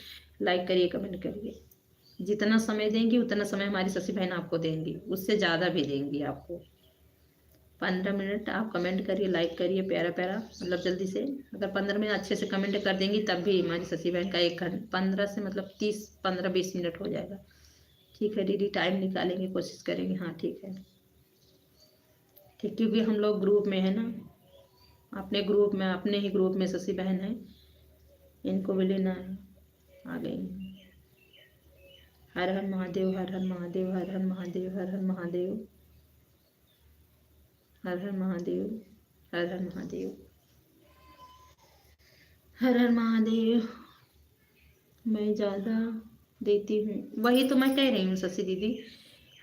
लाइक करिए, कमेंट करिए। जितना समय देंगी उतना समय हमारी शशि बहन आपको देंगी, उससे ज़्यादा भी देंगी आपको। 15 मिनट आप कमेंट करिए, लाइक करिए प्यारा प्यारा, मतलब जल्दी से। अगर 15 मिनट अच्छे से कमेंट कर देंगी तब भी हमारी शशि बहन का 1 घंटा 15 से मतलब 30 15 20 मिनट हो जाएगा। ठीक है दीदी, टाइम निकालेंगे, कोशिश करेंगे। हाँ ठीक है, ठीक, क्योंकि हम लोग ग्रुप में है ना, अपने ग्रुप में, अपने ही ग्रुप में शशि बहन है, इनको भी लेना है। आ गई। हर हर महादेव, हर हर महादेव, हर हर महादेव, हर हर महादेव, हर हर महादेव, हर हर महादेव, हर हर महादेव। मैं ज़्यादा देती हूँ, वही तो मैं कह रही हूँ शशि दीदी,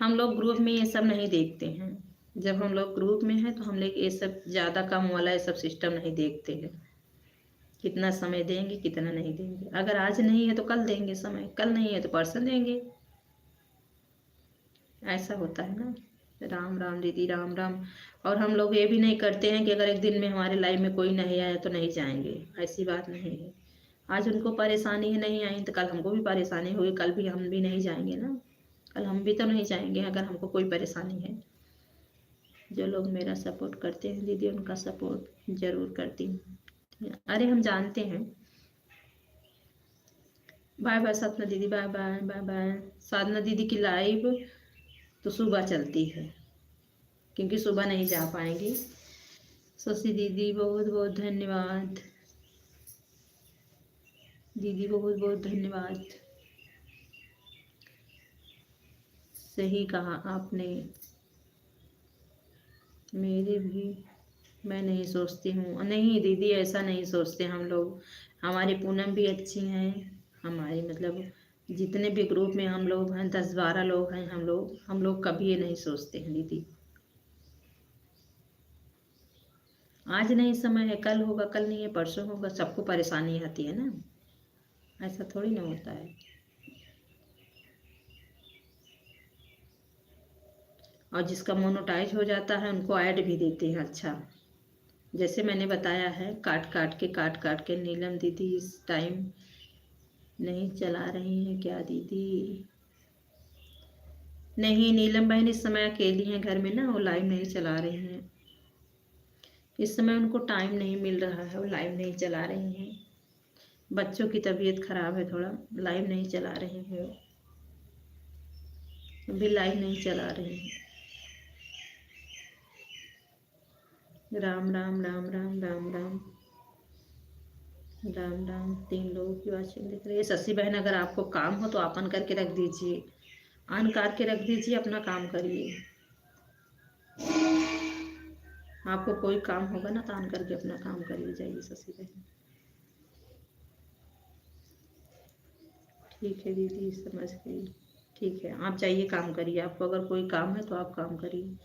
हम लोग ग्रुप में ये सब नहीं देखते हैं। जब हम लोग ग्रुप में हैं तो हम लोग ये सब ज़्यादा कम वाला ये सब सिस्टम नहीं देखते हैं। कितना समय देंगे, कितना नहीं देंगे, अगर आज नहीं है तो कल देंगे समय, कल नहीं है तो परसों देंगे, ऐसा होता है ना। राम राम दीदी, राम राम। और हम लोग ये भी नहीं करते हैं कि अगर एक दिन में हमारे लाइफ में कोई नहीं आया तो नहीं जाएंगे, ऐसी बात नहीं है। आज उनको परेशानी है, नहीं आई तो कल हमको भी परेशानी होगी, कल भी हम भी नहीं जाएंगे ना, कल हम भी तो नहीं जाएंगे अगर हमको कोई परेशानी है। जो लोग मेरा सपोर्ट करते हैं दीदी, उनका सपोर्ट जरूर करती हूँ। अरे हम जानते हैं। बाय बाय साधना दीदी, बाय बाय, बाय बाय। साधना दीदी की लाइव तो सुबह चलती है, क्योंकि सुबह नहीं जा पाएंगी। शशि दीदी बहुत बहुत धन्यवाद, दीदी बहुत बहुत धन्यवाद। सही कहा आपने, मेरे भी, मैं नहीं सोचती हूँ, नहीं दीदी ऐसा नहीं सोचते हम लोग। हमारी पूनम भी अच्छी हैं, हमारे मतलब जितने भी ग्रुप में हम लोग हैं, 10 12 लोग हैं, हम लोग कभी ये नहीं सोचते हैं दीदी। आज नहीं समय है, कल होगा, कल नहीं है परसों होगा, सबको परेशानी आती है ना, ऐसा थोड़ी ना होता है। और जिसका मोनोटाइज हो जाता है उनको ऐड भी देते हैं। अच्छा, जैसे मैंने बताया है, काट काट के नीलम दीदी इस टाइम नहीं चला रही हैं क्या दीदी? नहीं, नीलम बहन इस समय अकेली हैं घर में ना, वो लाइव नहीं चला रही हैं। इस समय उनको टाइम नहीं मिल रहा है, वो लाइव नहीं चला रही हैं। बच्चों की तबीयत खराब है थोड़ा, लाइव नहीं चला रही हैं, अभी लाइव नहीं चला रही हैं। राम राम, राम राम, राम राम, राम राम। 3 लोगों की वाचिंग दिख रही है। शशि बहन अगर आपको काम हो तो आप ऑन करके रख दीजिए, ऑन करके रख दीजिए, अपना काम करिए। आपको कोई काम होगा ना तो ऑन करके अपना काम करिए जाइए शशि बहन। ठीक है दीदी, समझ गई। ठीक है, आप जाइए काम करिए, आपको अगर कोई काम है तो आप काम करिए।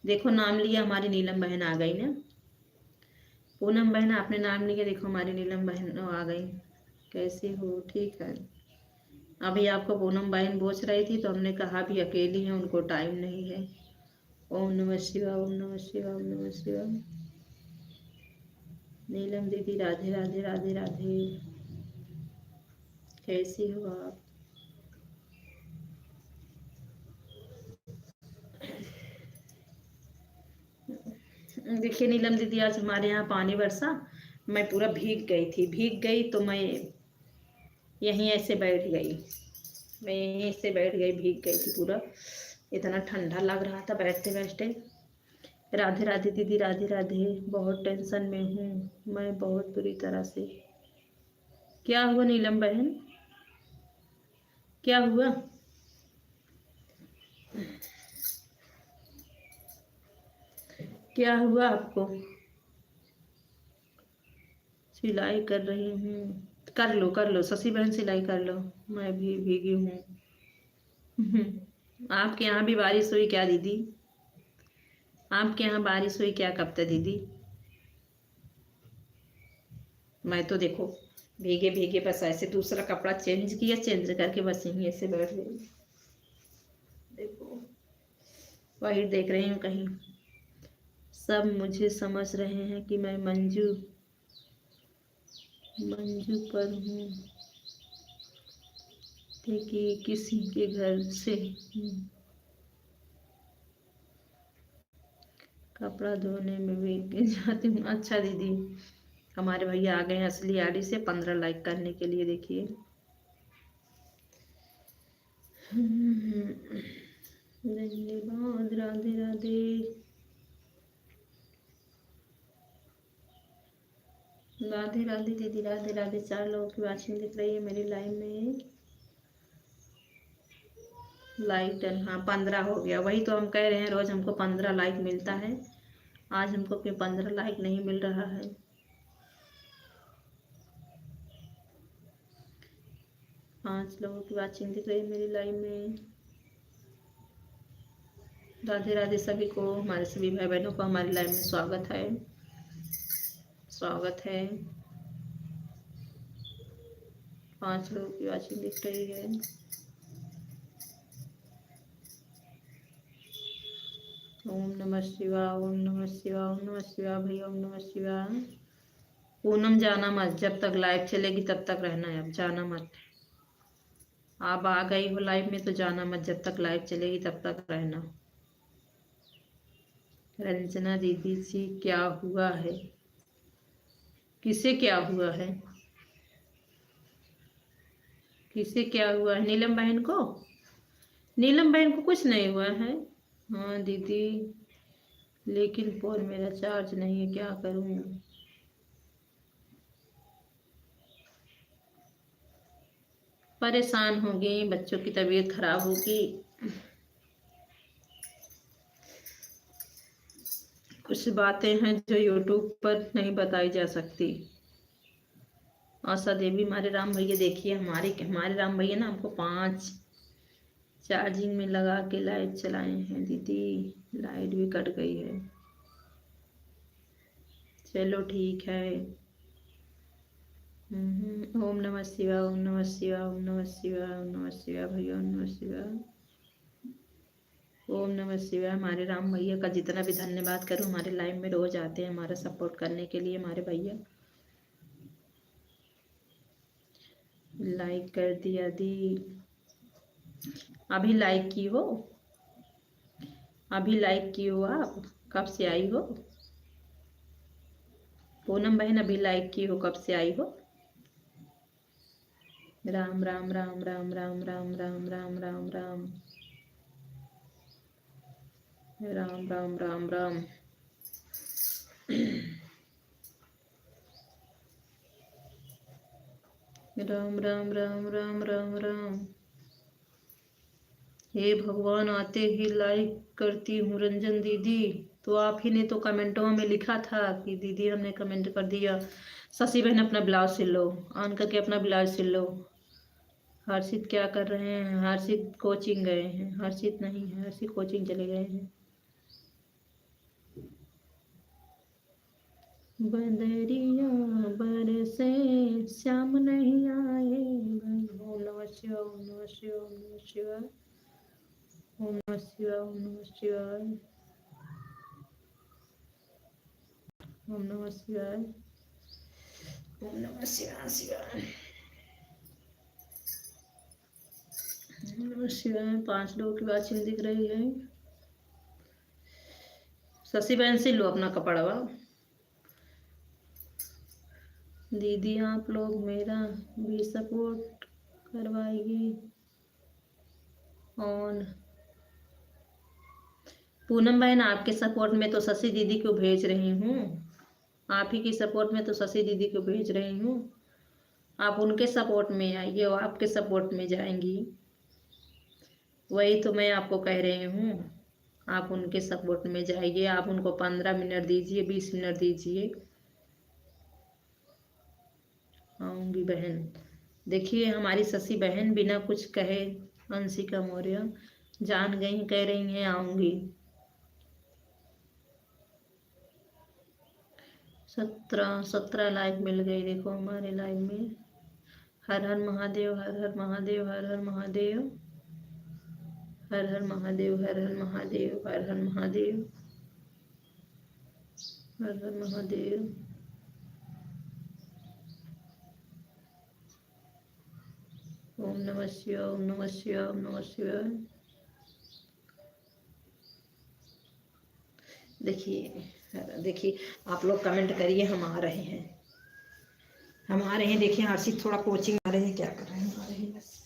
देखो नाम लिया, हमारी नीलम बहन आ गई ना। पूनम बहन आपने नाम लिया, देखो हमारी नीलम बहन आ गई। कैसी हो? ठीक है। अभी आपको पूनम बहन पूछ रही थी तो हमने कहा भी अकेली है, उनको टाइम नहीं है। ओम नमः शिवाय, ओम नमः शिवाय, ओम नमः शिवाय। नीलम दीदी राधे राधे, राधे राधे। कैसी हो आप? देखिए नीलम दीदी, आज हमारे यहाँ पानी बरसा, मैं पूरा भीग गई थी, भीग गई तो मैं यहीं ऐसे बैठ गई, मैं यहीं से बैठ गई, भीग गई थी पूरा, इतना ठंडा लग रहा था बैठते बैठते। राधे राधे दीदी, राधे राधे। बहुत टेंशन में हूँ मैं, बहुत बुरी तरह से। क्या हुआ नीलम बहन, क्या हुआ? क्या हुआ आपको? सिलाई कर रही हूँ, कर लो शशि बहन, सिलाई कर लो, मैं भी भीगी हूँ। आपके यहाँ भी बारिश हुई क्या दीदी? आपके यहाँ बारिश हुई क्या कब तक दीदी? मैं तो देखो भीगे भीगे बस ऐसे दूसरा कपड़ा चेंज किया, चेंज करके बस यहीं ऐसे बैठ गई। देखो वही देख रही हूँ कहीं। सब मुझे समझ रहे हैं कि मैं मंजू मंजू पर हूँ, कि किसी के घर से कपड़ा धोने में भी गिर जाती हूँ। अच्छा दीदी, हमारे भैया आ गए हैं असली आड़ी से 15 लाइक करने के लिए, देखिए। धन्यवाद, राधे राधे। राधे राधे दीदी, राधे राधे। 4 लोगों की वाचिंग दिख रही है मेरी लाइव में। लाइक डन, हाँ 15 हो गया। वही तो हम कह रहे हैं, रोज हमको 15 लाइक मिलता है, आज हमको क्यों 15 लाइक नहीं मिल रहा है। पांच लोगों की वाचिंग दिख रही है मेरी लाइव में। राधे राधे सभी को, हमारे सभी भाई बहनों को हमारी लाइव में स्वागत है, स्वागत है। 5 लोगों की वाचिंग दिख रही है। ओम नमः शिवाय, ओम नमः शिवाय, ओम नमः शिवाय भैया, ओम नमः शिवाय। पूनम जाना मत, जब तक लाइव चलेगी तब तक रहना है, अब जाना मत। आप आ गई हो लाइव में तो जाना मत, जब तक लाइव चलेगी तब तक रहना। रंजना दीदी जी क्या हुआ है? किसे क्या हुआ है? किसे क्या हुआ है? नीलम बहन को? नीलम बहन को कुछ नहीं हुआ है। हाँ दीदी, लेकिन फोन मेरा चार्ज नहीं है, क्या करूं? परेशान होगी, बच्चों की तबीयत खराब होगी, कुछ बातें हैं जो यूट्यूब पर नहीं बताई जा सकती। आशा देवी, हमारे राम भैया देखिए, हमारे हमारे राम भैया ना हमको 5 चार्जिंग में लगा के लाइट चलाए हैं दीदी। लाइट भी कट गई है। चलो ठीक है। ओम नमः शिवाय, ओम नमः शिवाय, ओम नमः शिवाय, ओम नमः शिवाय भैया, ओम नमः शिवाय, ओम नमः शिवाय। हमारे राम भैया का जितना भी धन्यवाद करूं, हमारे लाइव में रोज आते हैं हमारा सपोर्ट करने के लिए हमारे भैया। लाइक कर दिया दी। अभी लाइक की हो? अभी लाइक की हो आप? कब से आई हो? पूनम बहन अभी लाइक की हो, कब से आई हो? राम राम राम राम राम राम राम राम राम राम राम राम राम राम। राम राम राम राम राम राम। हे भगवान, आते ही लाइक करती हूँ रंजन दीदी। तो आप ही ने तो कमेंटों में लिखा था कि दीदी हमने कमेंट कर दिया, शशि बहन अपना ब्लाउज सिल लो, ऑन करके अपना ब्लाउज सिल लो। हर्षित क्या कर रहे हैं? हर्षित कोचिंग गए हैं। हर्षित नहीं है, हर्षित कोचिंग चले गए हैं। बदरिया बरसे श्याम नहीं आए। ओम नमः शिवाय, ओम नमः शिवाय, ओम नमः शिवाय, ओम नमः शिवाय, ओम नमः शिवाय, ओम नमः शिवाय, ओम नमः शिवाय शिवाय, ओम नमः शिवाय। 5 लोगों की वाचिंग दिख रही है। शशि बहन से लो अपना कपड़वा। दीदी आप लोग मेरा भी सपोर्ट करवाइए। ऑन पूनम बहन, आपके सपोर्ट में तो शशि दीदी को भेज रही हूँ। आप ही की सपोर्ट में तो शशि दीदी को भेज रही हूँ। आप उनके सपोर्ट में आइए और आपके सपोर्ट में जाएंगी। वही तो मैं आपको कह रही हूँ, आप उनके सपोर्ट में जाइए। आप उनको 15 मिनट दीजिए, 20 मिनट दीजिए। आऊंगी बहन। देखिए हमारी शशि बहन बिना कुछ कहे, अंशिका मौर्य जान गई, कह रही हैं आऊंगी। 17 लाइक मिल गई देखो हमारे लाइव में। हर हर महादेव, हर हर महादेव, हर हर महादेव, हर हर महादेव, हर हर महादेव, हर हर महादेव, हर हर महादेव। ओम नमः शिवाय, ओम नमः शिवाय, ओम नमः शिवाय। देखिए देखिए, आप लोग कमेंट करिए, हम आ रहे हैं, हम आ रहे हैं। देखिए हर्षित थोड़ा कोचिंग आ रहे हैं, क्या कर रहे हैं, आ रहे हैं बस।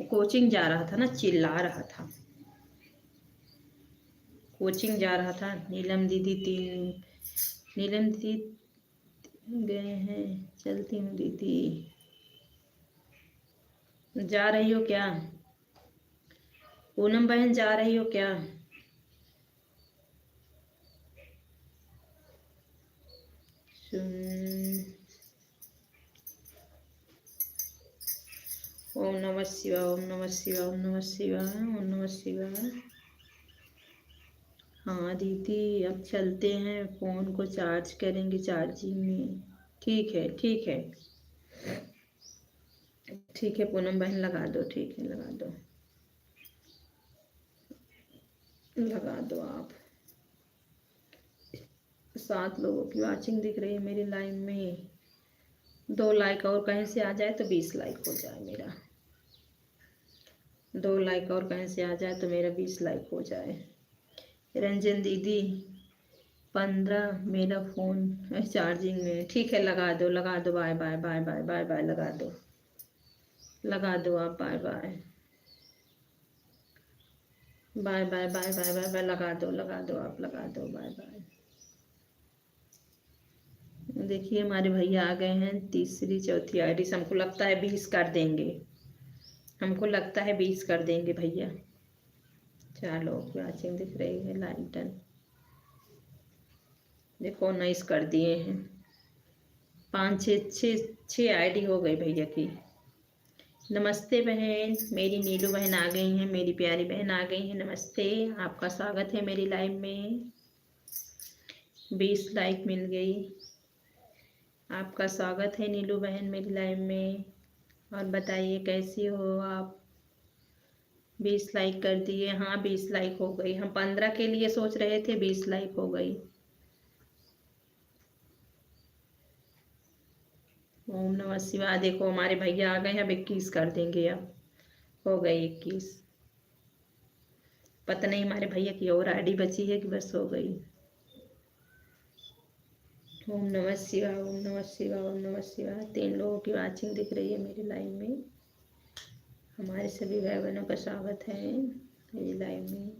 कोचिंग जा रहा था ना, चिल्ला रहा था। कोचिंग जा रहा था। नीलम दीदी गए हैं, चलती हूँ दीदी। जा रही हो क्या पूनम बहन, जा रही हो क्या? ओम नमः शिवाय, ओम नमः शिवाय, ओम नमः शिवाय, ओम नमः शिवाय। हाँ दीदी, अब चलते हैं, फोन को चार्ज करेंगे चार्जिंग में। ठीक है ठीक है ठीक है पूनम बहन, लगा दो, ठीक है लगा दो, लगा दो आप। 7 लोगों की वॉचिंग दिख रही है मेरी लाइव में। 2 लाइक और कहीं से आ जाए तो 20 लाइक हो जाए मेरा। 2 लाइक और कहीं से आ जाए तो मेरा 20 लाइक हो जाए। रंजन दीदी 15, मेरा फ़ोन चार्जिंग में। ठीक है लगा दो, लगा दो, bye bye bye bye bye bye, लगा दो, लगा दो आप, bye bye bye bye bye bye bye bye, लगा दो, लगा दो आप, लगा दो, बाय बाय। देखिए हमारे भैया आ गए हैं, तीसरी चौथी आईडी से। हमको लगता है 20 कर देंगे, हमको लगता है 20 कर देंगे भैया। 4 लोगों की वॉचिंग दिख रही है, लाइक डन। देखो 19 कर दिए हैं। 5 6 आईडी हो गई भैया की। नमस्ते बहन, मेरी नीलू बहन आ गई हैं, मेरी प्यारी बहन आ गई हैं। नमस्ते, आपका स्वागत है मेरी लाइव में। 20 लाइक मिल गई। आपका स्वागत है नीलू बहन मेरी लाइव में। और बताइए कैसी हो आप? 20 लाइक कर दिए। हाँ 20 लाइक हो गई। हम 15 के लिए सोच रहे थे, 20 लाइक हो गई। ओम नमः शिवाय। देखो हमारे भैया आ गए हैं, अब 21 कर देंगे। अब हो गई 21। पता नहीं हमारे भैया की और आईडी बची है कि बस हो गई। ओम नमः शिवाय, ओम नमः शिवाय, ओम नमः शिवाय। 3 लोगों की वॉचिंग दिख रही है मेरी लाइव में। हमारे सभी भाई बहनों का स्वागत है मेरी लाइव में।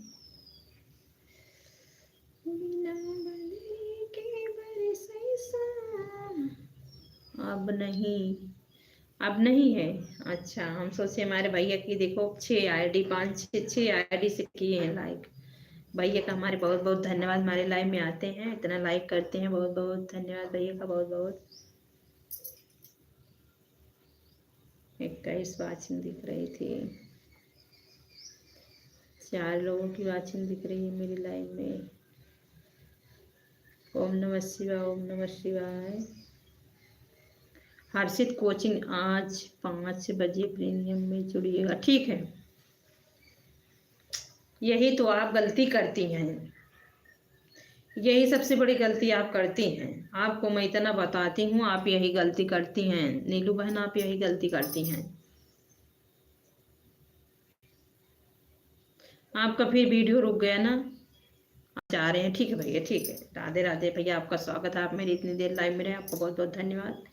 अब नहीं, अब नहीं है। अच्छा, हम सोचे हमारे भैया की देखो 6 आईडी, 5 6 आईडी से किए हैं लाइक। भैया का हमारे बहुत बहुत धन्यवाद, हमारे लाइव में आते हैं, इतना लाइक करते हैं, बहुत बहुत धन्यवाद भैया का, बहुत बहुत। 21 वॉचिंग दिख रही थी। 4 लोगों की वॉचिंग दिख रही है मेरी लाइव में। ओम नमः शिवाय, ओम नमः शिवाय। हर्षित कोचिंग आज 5 बजे प्रीमियम में जुड़िएगा। ठीक है। यही तो आप गलती करती हैं, यही सबसे बड़ी गलती आप करती हैं। आपको मैं इतना बताती हूँ, आप यही गलती करती हैं नीलू बहन, आप यही गलती करती हैं। आपका फिर वीडियो रुक गया ना। चाह रहे हैं। ठीक है भैया, ठीक है। राधे राधे भैया, आपका स्वागत है। आप मेरी इतनी देर लाइव में रहे, आपका बहुत बहुत धन्यवाद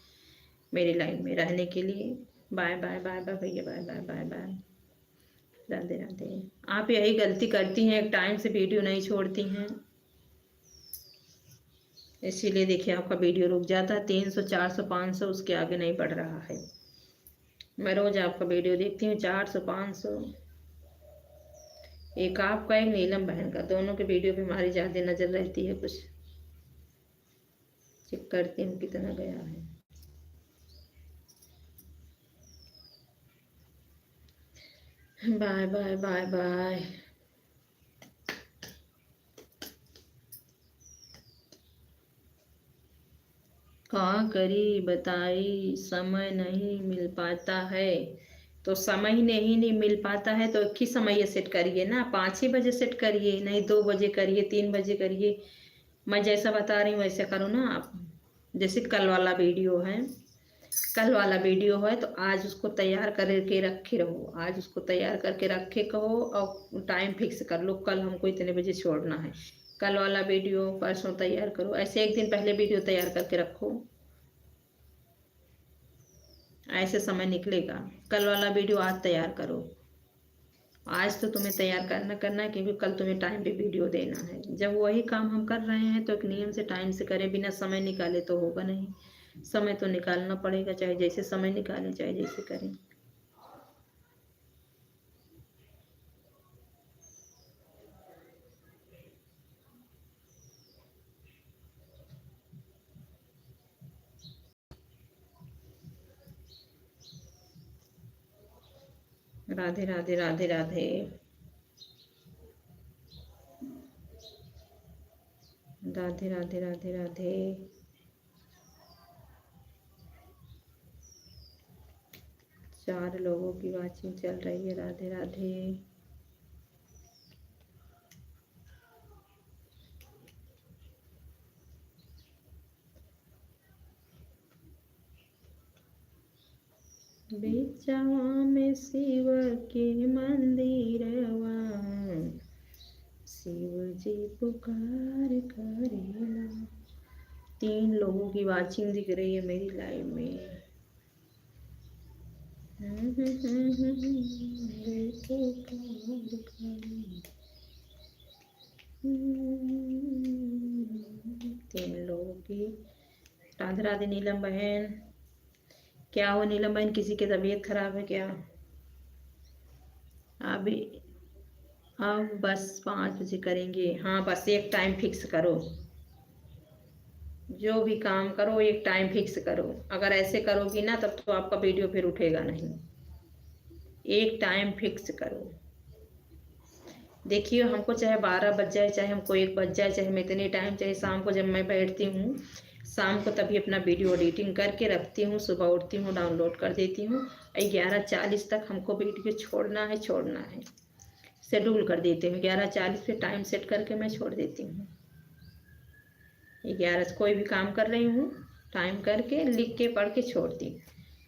मेरी लाइव में रहने के लिए। बाय बाय बाय बाय भैया, bye bye bye bye. Radhe Radhe. आप यही गलती करती हैं, एक टाइम से वीडियो नहीं छोड़ती हैं, इसीलिए देखिए आपका वीडियो रुक जाता है। 300 400 500 उसके आगे नहीं बढ़ रहा है। मैं रोज आपका वीडियो देखती हूँ, 400 500। एक आपका, एक नीलम बहन का, दोनों के वीडियो पे हमारी ज्यादा नजर रहती है। कुछ चेक करती हूँ कितना गया है। Bye bye bye bye. कहाँ करी बताई, समय नहीं मिल पाता है। तो समय ही नहीं मिल पाता है तो एक ही समय सेट करिए ना, 5 ही बजे सेट करिए, नहीं 2 बजे करिए, 3 बजे करिए। मैं जैसा बता रही हूँ वैसे करो ना आप। जैसे कल वाला वीडियो है, कल वाला वीडियो है तो आज उसको तैयार करके रखे रहो, आज उसको तैयार करके रखे कहो और टाइम फिक्स कर लो, कल हमको इतने बजे छोड़ना है। कल वाला वीडियो परसों तैयार करो, ऐसे एक दिन पहले वीडियो तैयार करके रखो, ऐसे समय निकलेगा। कल वाला वीडियो आज तैयार करो, आज तो तुम्हें तैयार करना करना है, क्योंकि कल तुम्हें टाइम पे वीडियो देना है। जब वही काम हम कर रहे हैं तो एक नियम से टाइम से करें, बिना समय निकाले तो होगा नहीं। समय तो निकालना पड़ेगा, चाहे जैसे समय निकालें चाहे जैसे करें। राधे राधे राधे राधे। राधे राधे राधे राधे। 4 लोगों की वाचिंग चल रही है। राधे राधे। बेचावा में शिव के मंदिरवा, शिव जी पुकार करेला। 3 लोगों की वाचिंग दिख रही है मेरी लाइव में। तीन लोगों की। राधे राधे नीलम बहन। क्या हो नीलम बहन, किसी की तबीयत खराब है क्या? अभी अब बस 5 बजे करेंगे। हाँ बस एक टाइम फिक्स करो, जो भी काम करो एक टाइम फिक्स करो। अगर ऐसे करोगी ना तब तो आपका वीडियो फिर उठेगा नहीं। एक टाइम फिक्स करो। देखिए हमको चाहे 12 बज जाए, चाहे हमको 1 बज जाए, चाहे मैं इतने टाइम, चाहे शाम को जब मैं बैठती हूँ शाम को तभी अपना वीडियो एडिटिंग करके रखती हूँ, सुबह उठती हूँ डाउनलोड कर देती हूँ। 11:40 तक हमको वीडियो छोड़ना है, छोड़ना है। शेड्यूल कर देते हैं 11:40 पे टाइम सेट करके मैं छोड़ देती हूँ। 11 कोई भी काम कर रही हूँ, टाइम करके लिख के पढ़ के छोड़ती हूँ,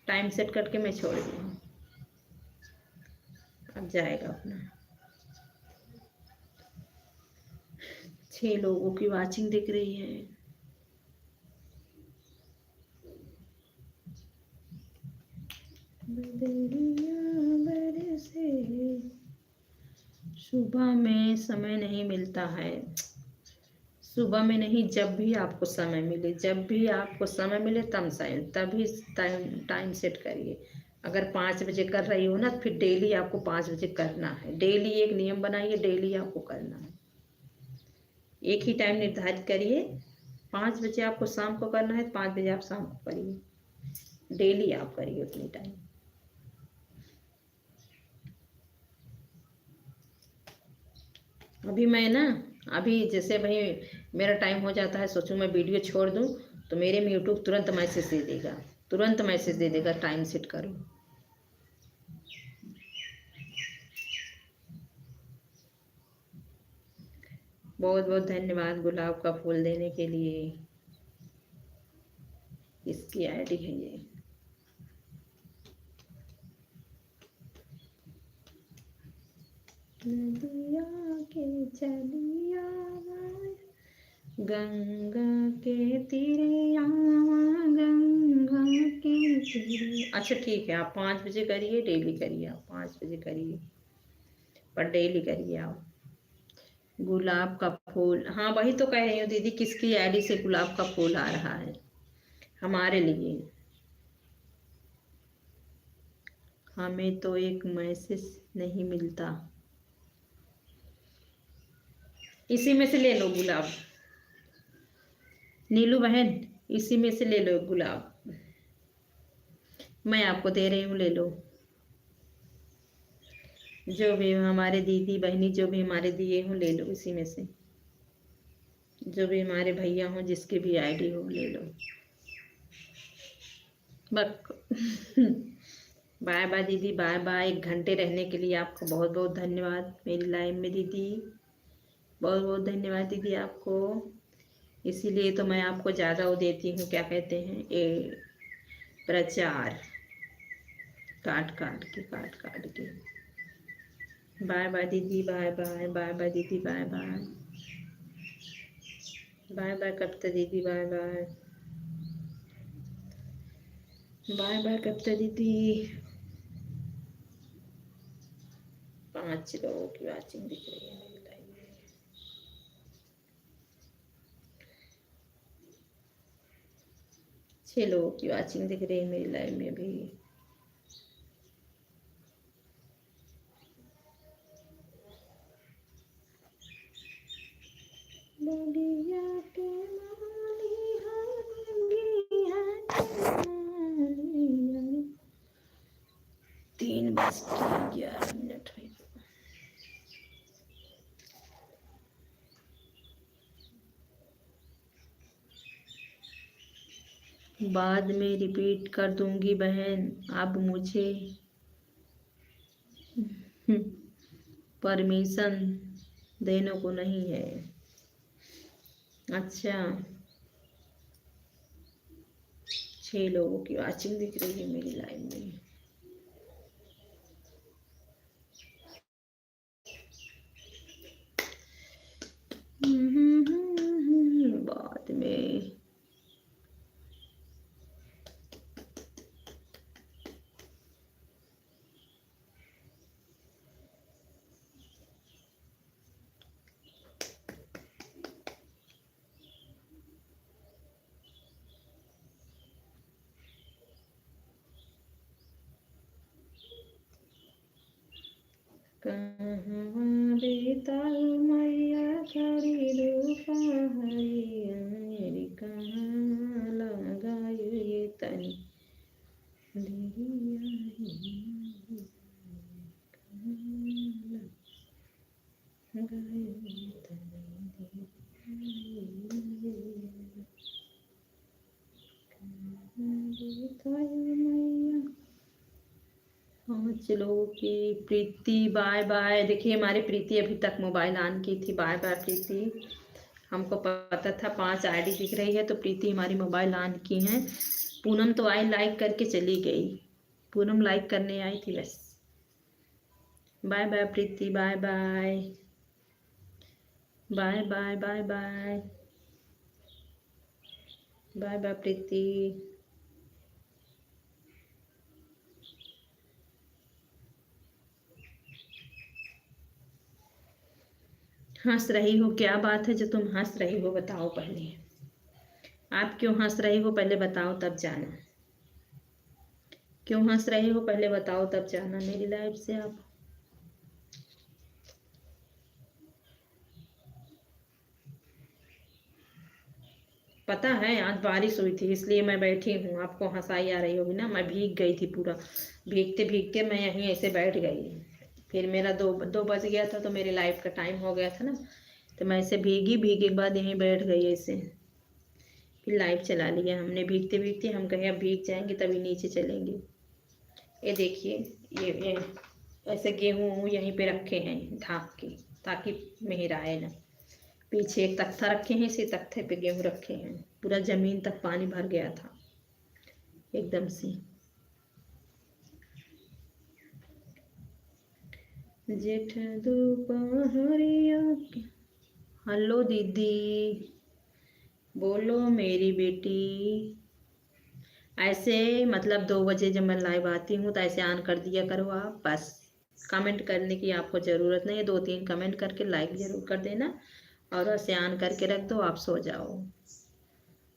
टाइम सेट करके मैं छोड़ दी हूँ। अब जाएगा अपना। 6 लोगों की वाचिंग दिख रही है। सुबह में समय नहीं मिलता है। सुबह में नहीं, जब भी आपको समय मिले, जब भी आपको समय मिले तब तभी टाइम सेट करिए। अगर 5 बजे कर रही हो ना फिर डेली आपको 5 बजे करना है। डेली एक नियम बनाइए, डेली आपको करना है। एक ही टाइम निर्धारित करिए। 5 बजे आपको शाम को करना है तो 5 बजे आप शाम को करिए, डेली आप करिए उतनी टाइम। अभी मैं ना, अभी जैसे भाई मेरा टाइम हो जाता है, सोचूं मैं वीडियो छोड़ दूं तो मेरे में यूट्यूब तुरंत मैसेज दे देगा, तुरंत मैसेज दे देगा टाइम सेट करो। बहुत बहुत धन्यवाद गुलाब का फूल देने के लिए। इसकी आईडी है ये। नदिया के चलिया गंगा के तीरे आवा, गंगा के तीरे। अच्छा ठीक है, आप 5 बजे करिए, डेली करिए, आप 5 बजे करिए, पर डेली करिए आप। गुलाब का फूल, हाँ वही तो कह रही हूँ दीदी, किसकी आईडी से गुलाब का फूल आ रहा है? हमारे लिए। हमें तो एक मैसेज नहीं मिलता। इसी में से ले लो गुलाब, नीलू बहन, इसी में से ले लो गुलाब, मैं आपको दे रही हूँ, ले लो। जो भी हमारे दीदी बहनी जो भी हमारे दिए हो ले लो, इसी में से जो भी हमारे भैया हो, जिसकी भी आईडी हो ले लो। बक बाय बाय दीदी, बाय बाय। 1 घंटे रहने के लिए आपका बहुत बहुत धन्यवाद मेरी लाइव में दीदी, बहुत बहुत धन्यवाद दीदी आपको। इसीलिए तो मैं आपको ज़्यादा वो देती हूँ, क्या कहते हैं, ये प्रचार, काट काट के। बाय बाय दीदी, बाय बाय, बाय बाय दीदी, बाय बाय, बाय बाय कविता दीदी, बाय बाय, बाय बाय कविता दीदी। 5 लोगों की वॉचिंग दिख रही है मेरी लाइव में। 6 लोगों की वॉचिंग दिख रही है मेरी लाइव में भी। बगिया के माली बगिया के माली। 3:11 हुई। बाद में रिपीट कर दूंगी बहन, अब मुझे परमिशन देने को नहीं है। अच्छा, 6 लोगों की वॉचिंग दिख रही है मेरी लाइव में। बाद में कहाँ बेताल मैया खड़ी रूपहारिया, मेरी कहाँ लगायो ये तनी दिया लगायो ये तनी बेताल मैया। 5 लोगों की। प्रीति बाय बाय। देखिए हमारी प्रीति अभी तक मोबाइल ऑन की थी। बाय बाय प्रीति, हमको पता था 5 आईडी दिख रही है, तो प्रीति हमारी मोबाइल ऑन की हैं। पूनम तो आई, लाइक करके चली गई, पूनम लाइक करने आई थी बस। Bye bye Preeti, bye bye, bye bye, bye bye, bye bye Preeti. हंस रही हो, क्या बात है जो तुम हंस रही हो, बताओ पहले आप क्यों हंस रही हो, पहले बताओ तब जाना। क्यों हंस रहे हो पहले बताओ, तब जाना मेरी लाइफ से आप। पता है आज बारिश हुई थी, इसलिए मैं बैठी हूँ, आपको हंसाई आ रही होगी ना। मैं भीग गई थी पूरा, भीगते भीगते मैं यहीं ऐसे बैठ गई। फिर मेरा 2 बज गया था, तो मेरे लाइफ का टाइम हो गया था ना, तो मैं ऐसे भीगी, भीगे के बाद यहीं बैठ गई ऐसे। फिर लाइव चला लिया हमने भीगते भीगते। हम कहे अब भीग जाएंगे तभी नीचे चलेंगे। ये देखिए, ये ऐसे गेहूँ यहीं पे रखे हैं ढाक के, ताकि मेहर आए ना। पीछे एक तख्ता रखे हैं, इसी तख्ते पे गेहूँ रखे हैं। पूरा जमीन तक पानी भर गया था एकदम से। जेठ दोपहरिया। हेलो दीदी, बोलो मेरी बेटी। ऐसे मतलब 2 बजे जब मैं लाइव आती हूँ तो ऐसे ऑन कर दिया करो आप, बस कमेंट करने की आपको ज़रूरत नहीं है, 2-3 कमेंट करके लाइक ज़रूर कर देना और ऐसे ऑन करके रख दो, आप सो जाओ,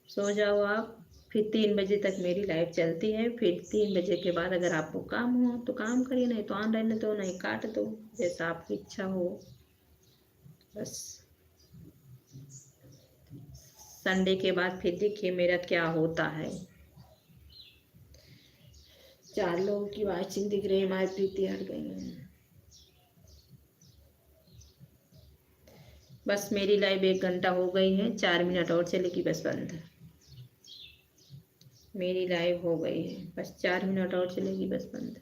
सो जाओ आप। फिर 3 बजे तक मेरी लाइव चलती है, फिर 3 बजे के बाद अगर आपको काम हो तो काम करिए, नहीं तो ऑन रहने दो, नहीं काट दो, जैसा आपकी इच्छा हो। बस संडे के बाद फिर देखिए मेरा क्या होता है। 4 लोगों की वाचिंग दिख रही है, हमारी प्रीति हट गई है। बस मेरी लाइव 1 घंटा हो गई है, 4 मिनट और चलेगी, बस बंद। मेरी लाइव हो गई है, बस 4 मिनट और चलेगी, बस बंद।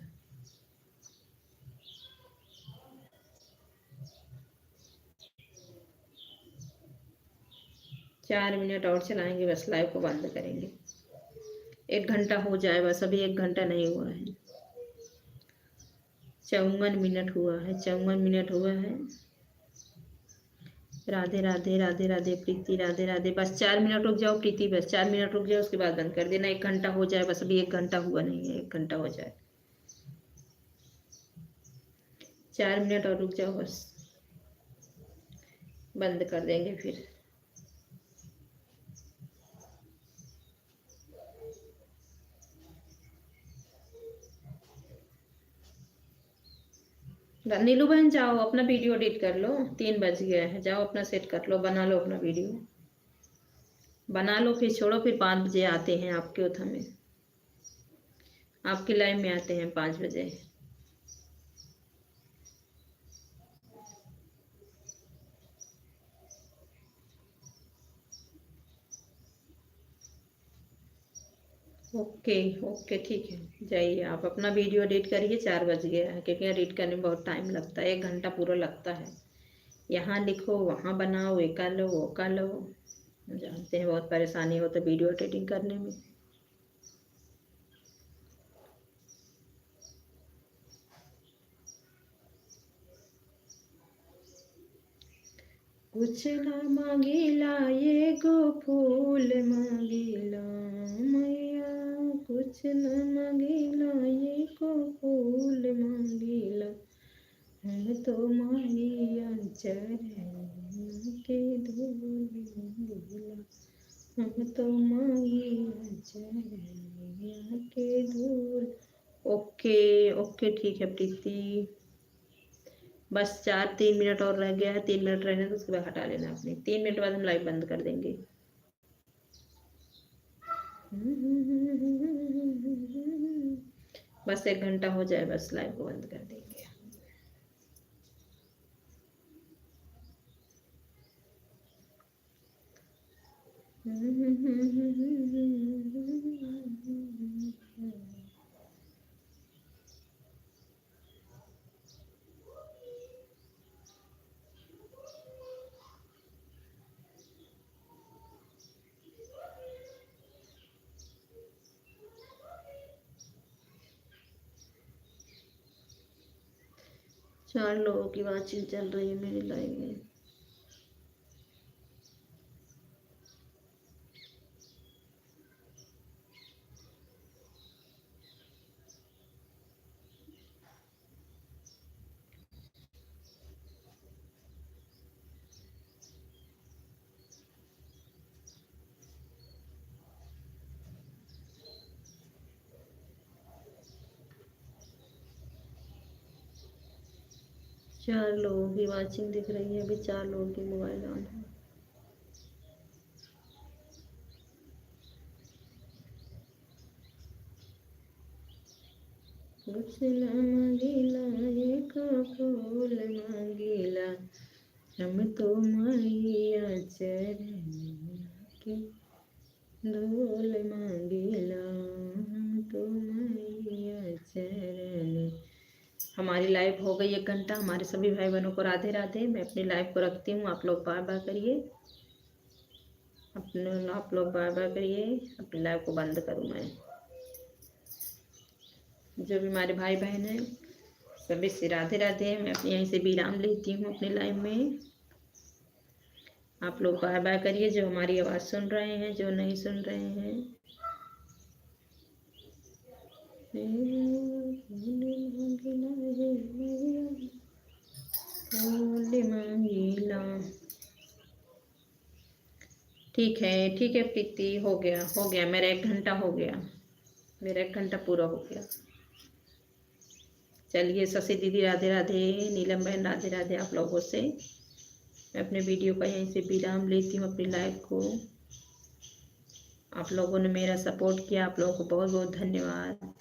चार मिनट और चलाएंगे, बस लाइव को बंद करेंगे। 1 घंटा हो जाए बस, अभी 1 घंटा नहीं हुआ है, 54 मिनट हुआ है, 54 मिनट हुआ है। राधे राधे राधे राधे प्रीति, राधे राधे। बस 4 मिनट रुक जाओ प्रीति, बस 4 मिनट रुक जाओ, उसके बाद बंद कर देना। 1 घंटा हो जाए बस, अभी 1 घंटा हुआ नहीं है, 1 घंटा हो जाए, 4 मिनट और रुक जाओ बस, बंद कर देंगे फिर। नीलू बहन जाओ अपना वीडियो एडिट कर लो, 3 बज गया है, जाओ अपना सेट कर लो, बना लो अपना वीडियो, बना लो, फिर छोड़ो, फिर 5 बजे आते हैं आपके उधर में, आपके लाइव में आते हैं 5 बजे। ओके ओके ठीक है, जाइए आप अपना वीडियो एडिट करिए, 4 बज गया है, क्योंकि एडिट करने में बहुत टाइम लगता है, 1 घंटा पूरा लगता है। यहाँ लिखो, वहाँ बनाओ, ये कर लो, वो कर लो, जानते हैं बहुत परेशानी हो तो वीडियो एडिटिंग करने में। कुछ ना मांगीला ये गो फूल मांगीला मैया, कुछ न मांगीला ये गो फूल मांगीला, हम तो मैया चरण के धूल मांगीला, हम तो मैया चरण के धूल। ओके ओके ठीक है प्रीति, बस 3 मिनट और रह गया है, 3 मिनट रहने तो उसके बाद हटा लेना अपने, 3 मिनट बाद हम लाइव बंद कर देंगे। बस 1 घंटा हो जाए, बस लाइव को बंद कर देंगे। चार लोगों की बातचीत चल रही है मेरी लाइव में। चार लोगों की वाचिंग दिख रही है, अभी 4 लोगों की मोबाइल ऑन है। कुछ न मांगीला एक फूल मांगीला, हम तो मैया चरण के धूल मांगीला, हम तो मैया चरण। हमारी लाइव हो गई 1 घंटा, हमारे सभी भाई बहनों को राधे राधे। मैं अपनी लाइव को रखती हूँ, आप लोग बाय बाय करिए, आप लोग बाय बाय करिए, अपनी लाइव को बंद करूँ मैं। जो भी हमारे भाई बहन हैं सभी से राधे राधे। मैं अपने यहीं से विराम लेती हूँ अपने लाइव में। आप लोग बाय बाय करिए, जो हमारी आवाज़ सुन रहे हैं, जो नहीं सुन रहे हैं। ठीक है प्रीति, हो गया मेरा 1 घंटा हो गया, मेरा 1 घंटा पूरा हो गया। चलिए शशि दीदी राधे राधे, नीलम बहन राधे राधे। आप लोगों से मैं अपने वीडियो का यहीं से विराम लेती हूँ, अपनी लाइव को। आप लोगों ने मेरा सपोर्ट किया, आप लोगों को बहुत बहुत धन्यवाद।